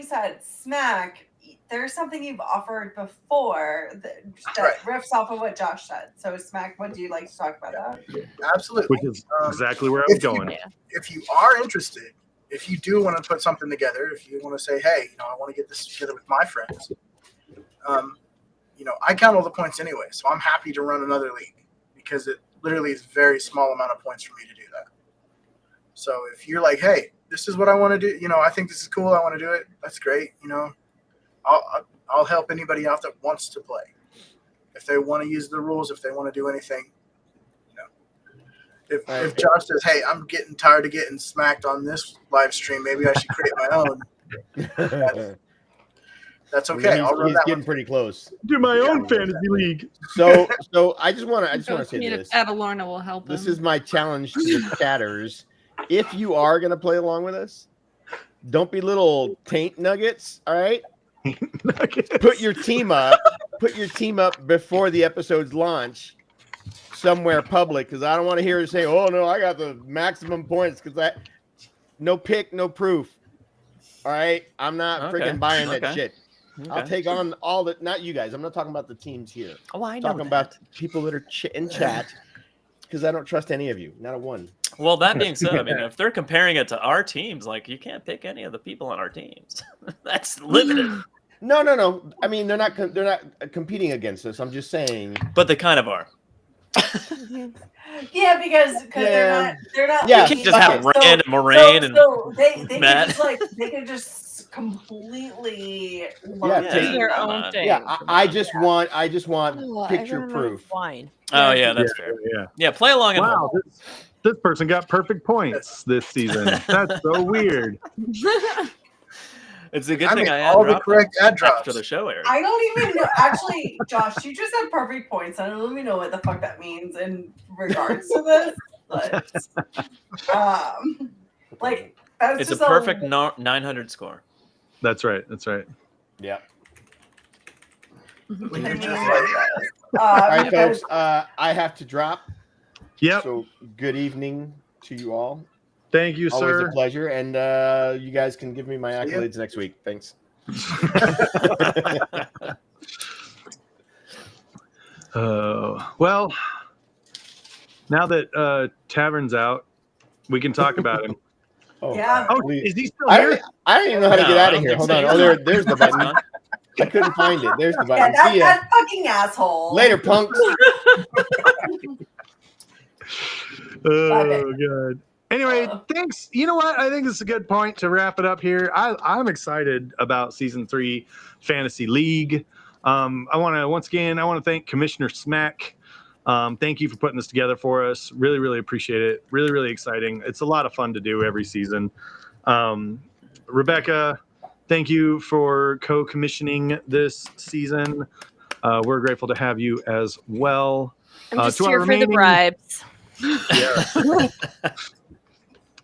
said, Smack, there's something you've offered before that riffs off of what Josh said. So, Smack, what do you like to talk about that? Absolutely. Which is exactly where I was going. If you are interested, if you do want to put something together, if you want to say, hey, I want to get this together with my friends, I count all the points anyway, so I'm happy to run another league because it literally is a very small amount of points for me to do that. So if you're like, hey, this is what I want to do, I think this is cool, I want to do it, that's great, I'll help anybody out that wants to play. If they want to use the rules, if they want to do anything, If Josh says, hey, I'm getting tired of getting smacked on this live stream, maybe I should create my own. That's okay. He's getting pretty close. Do my own fantasy league. So I just want to say this. Adelorna will help This him. is my challenge to the chatters. If you are going to play along with us, don't be little taint nuggets. All right. Put your team up. Put your team up before the episodes launch. Somewhere public, because I don't want to hear you say, "Oh no, I got the maximum points." Because no pick, no proof. All right, I'm not freaking buying that shit. Okay. I'll take on all the. Not you guys. I'm not talking about the teams here. Oh, I know. Talking about people that are in chat, because I don't trust any of you. Not a one. Well, that being said, I mean, if they're comparing it to our teams, like you can't pick any of the people on our teams. That's limited. No. I mean, they're not competing against us. I'm just saying. But they kind of are. Yeah, because they're not. Yeah, you can't just have Rand and Moraine and they Matt. They can just completely do their own thing. Yeah, I just want picture proof. Wine. Oh yeah, that's fair. Yeah, play along at home. This person got perfect points this season. That's so weird. It's a good thing I all the correct ad drops after the show aired. I don't even know. Actually, Josh, you just said perfect points. I don't even know what the fuck that means in regards to this. But, that's it's just a perfect 900 score. That's right. Yeah. When you're just all right, folks. I have to drop. Yep. So good evening to you all. Thank you, Always sir. a pleasure. And you guys can give me my accolades next week. Thanks. Well, now that Tavern's out, we can talk about him. Oh, Yeah. Oh, please. is he still I here? don't even know how to get No, out I of don't here. think Hold so. on. Oh, there's the button. I couldn't find it. There's the Yeah, button. See ya. that fucking asshole. Later, punks. Oh, God. Anyway, thanks. You know what? I think this is a good point to wrap it up here. I'm excited about Season 3 Fantasy League. I want to thank Commissioner Smack. Thank you for putting this together for us. Really, really appreciate it. Really, really exciting. It's a lot of fun to do every season. Rebecca, thank you for co-commissioning this season. We're grateful to have you as well. I'm just here for the bribes.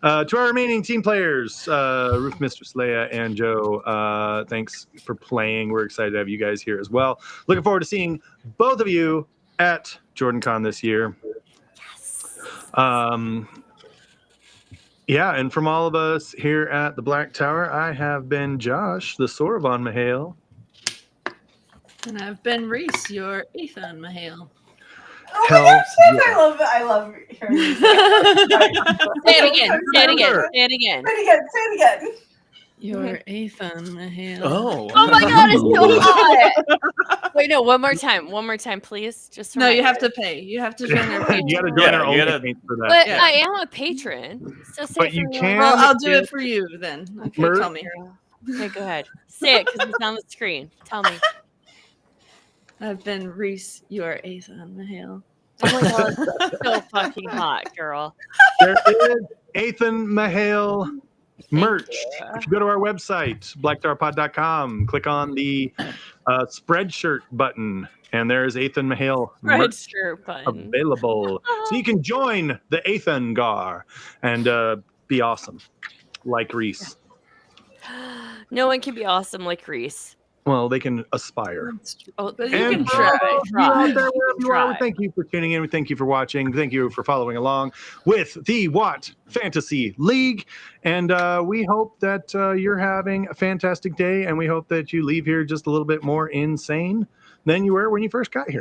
To our remaining team players, Roof Mistress Leigh-a and Joe, thanks for playing. We're excited to have you guys here as well. Looking forward to seeing both of you at JordanCon this year. Yeah, and from all of us here at the Black Tower, I have been Josh, the Soravan Mahale. And I've been Reese, your Ethan Mahale. Oh Hell my gosh, yeah. I love hearing you say Say it again. Say it again. Remember. Say it again. Say it again. Your Ethan Mahale. Oh. Oh my God, it's so hot. Wait, no, one more time. One more time, please. Just No, you remind have me. to pay. You have to join our Patreon. You got to join Yeah, our you own gotta- page for that. But Yeah. I am a patron. So say But it you for me. can- Well, I'll do Yeah. it for you then. Okay, Mer- tell me. Okay, go ahead. Say it because it's on the screen. Tell me. I've been Reese, your Ethan Mahale. Oh my God, that's so fucking hot, girl. There is Ethan Mahale merch. you. If you go to our website, blacktowerpod.com, click on the Spreadshirt button, and there is Ethan Mahale Red merch shirt button. available. So you can join the Ethan Gar and be awesome, like Reese. No one can be awesome like Reese. Well, they can aspire. Oh, but And you can for all try. of you out there, You wherever can you are, try. thank you for tuning in. Thank you for watching. Thank you for following along with the WoT Fantasy League. And we hope that you're having a fantastic day. And we hope that you leave here just a little bit more insane than you were when you first got here.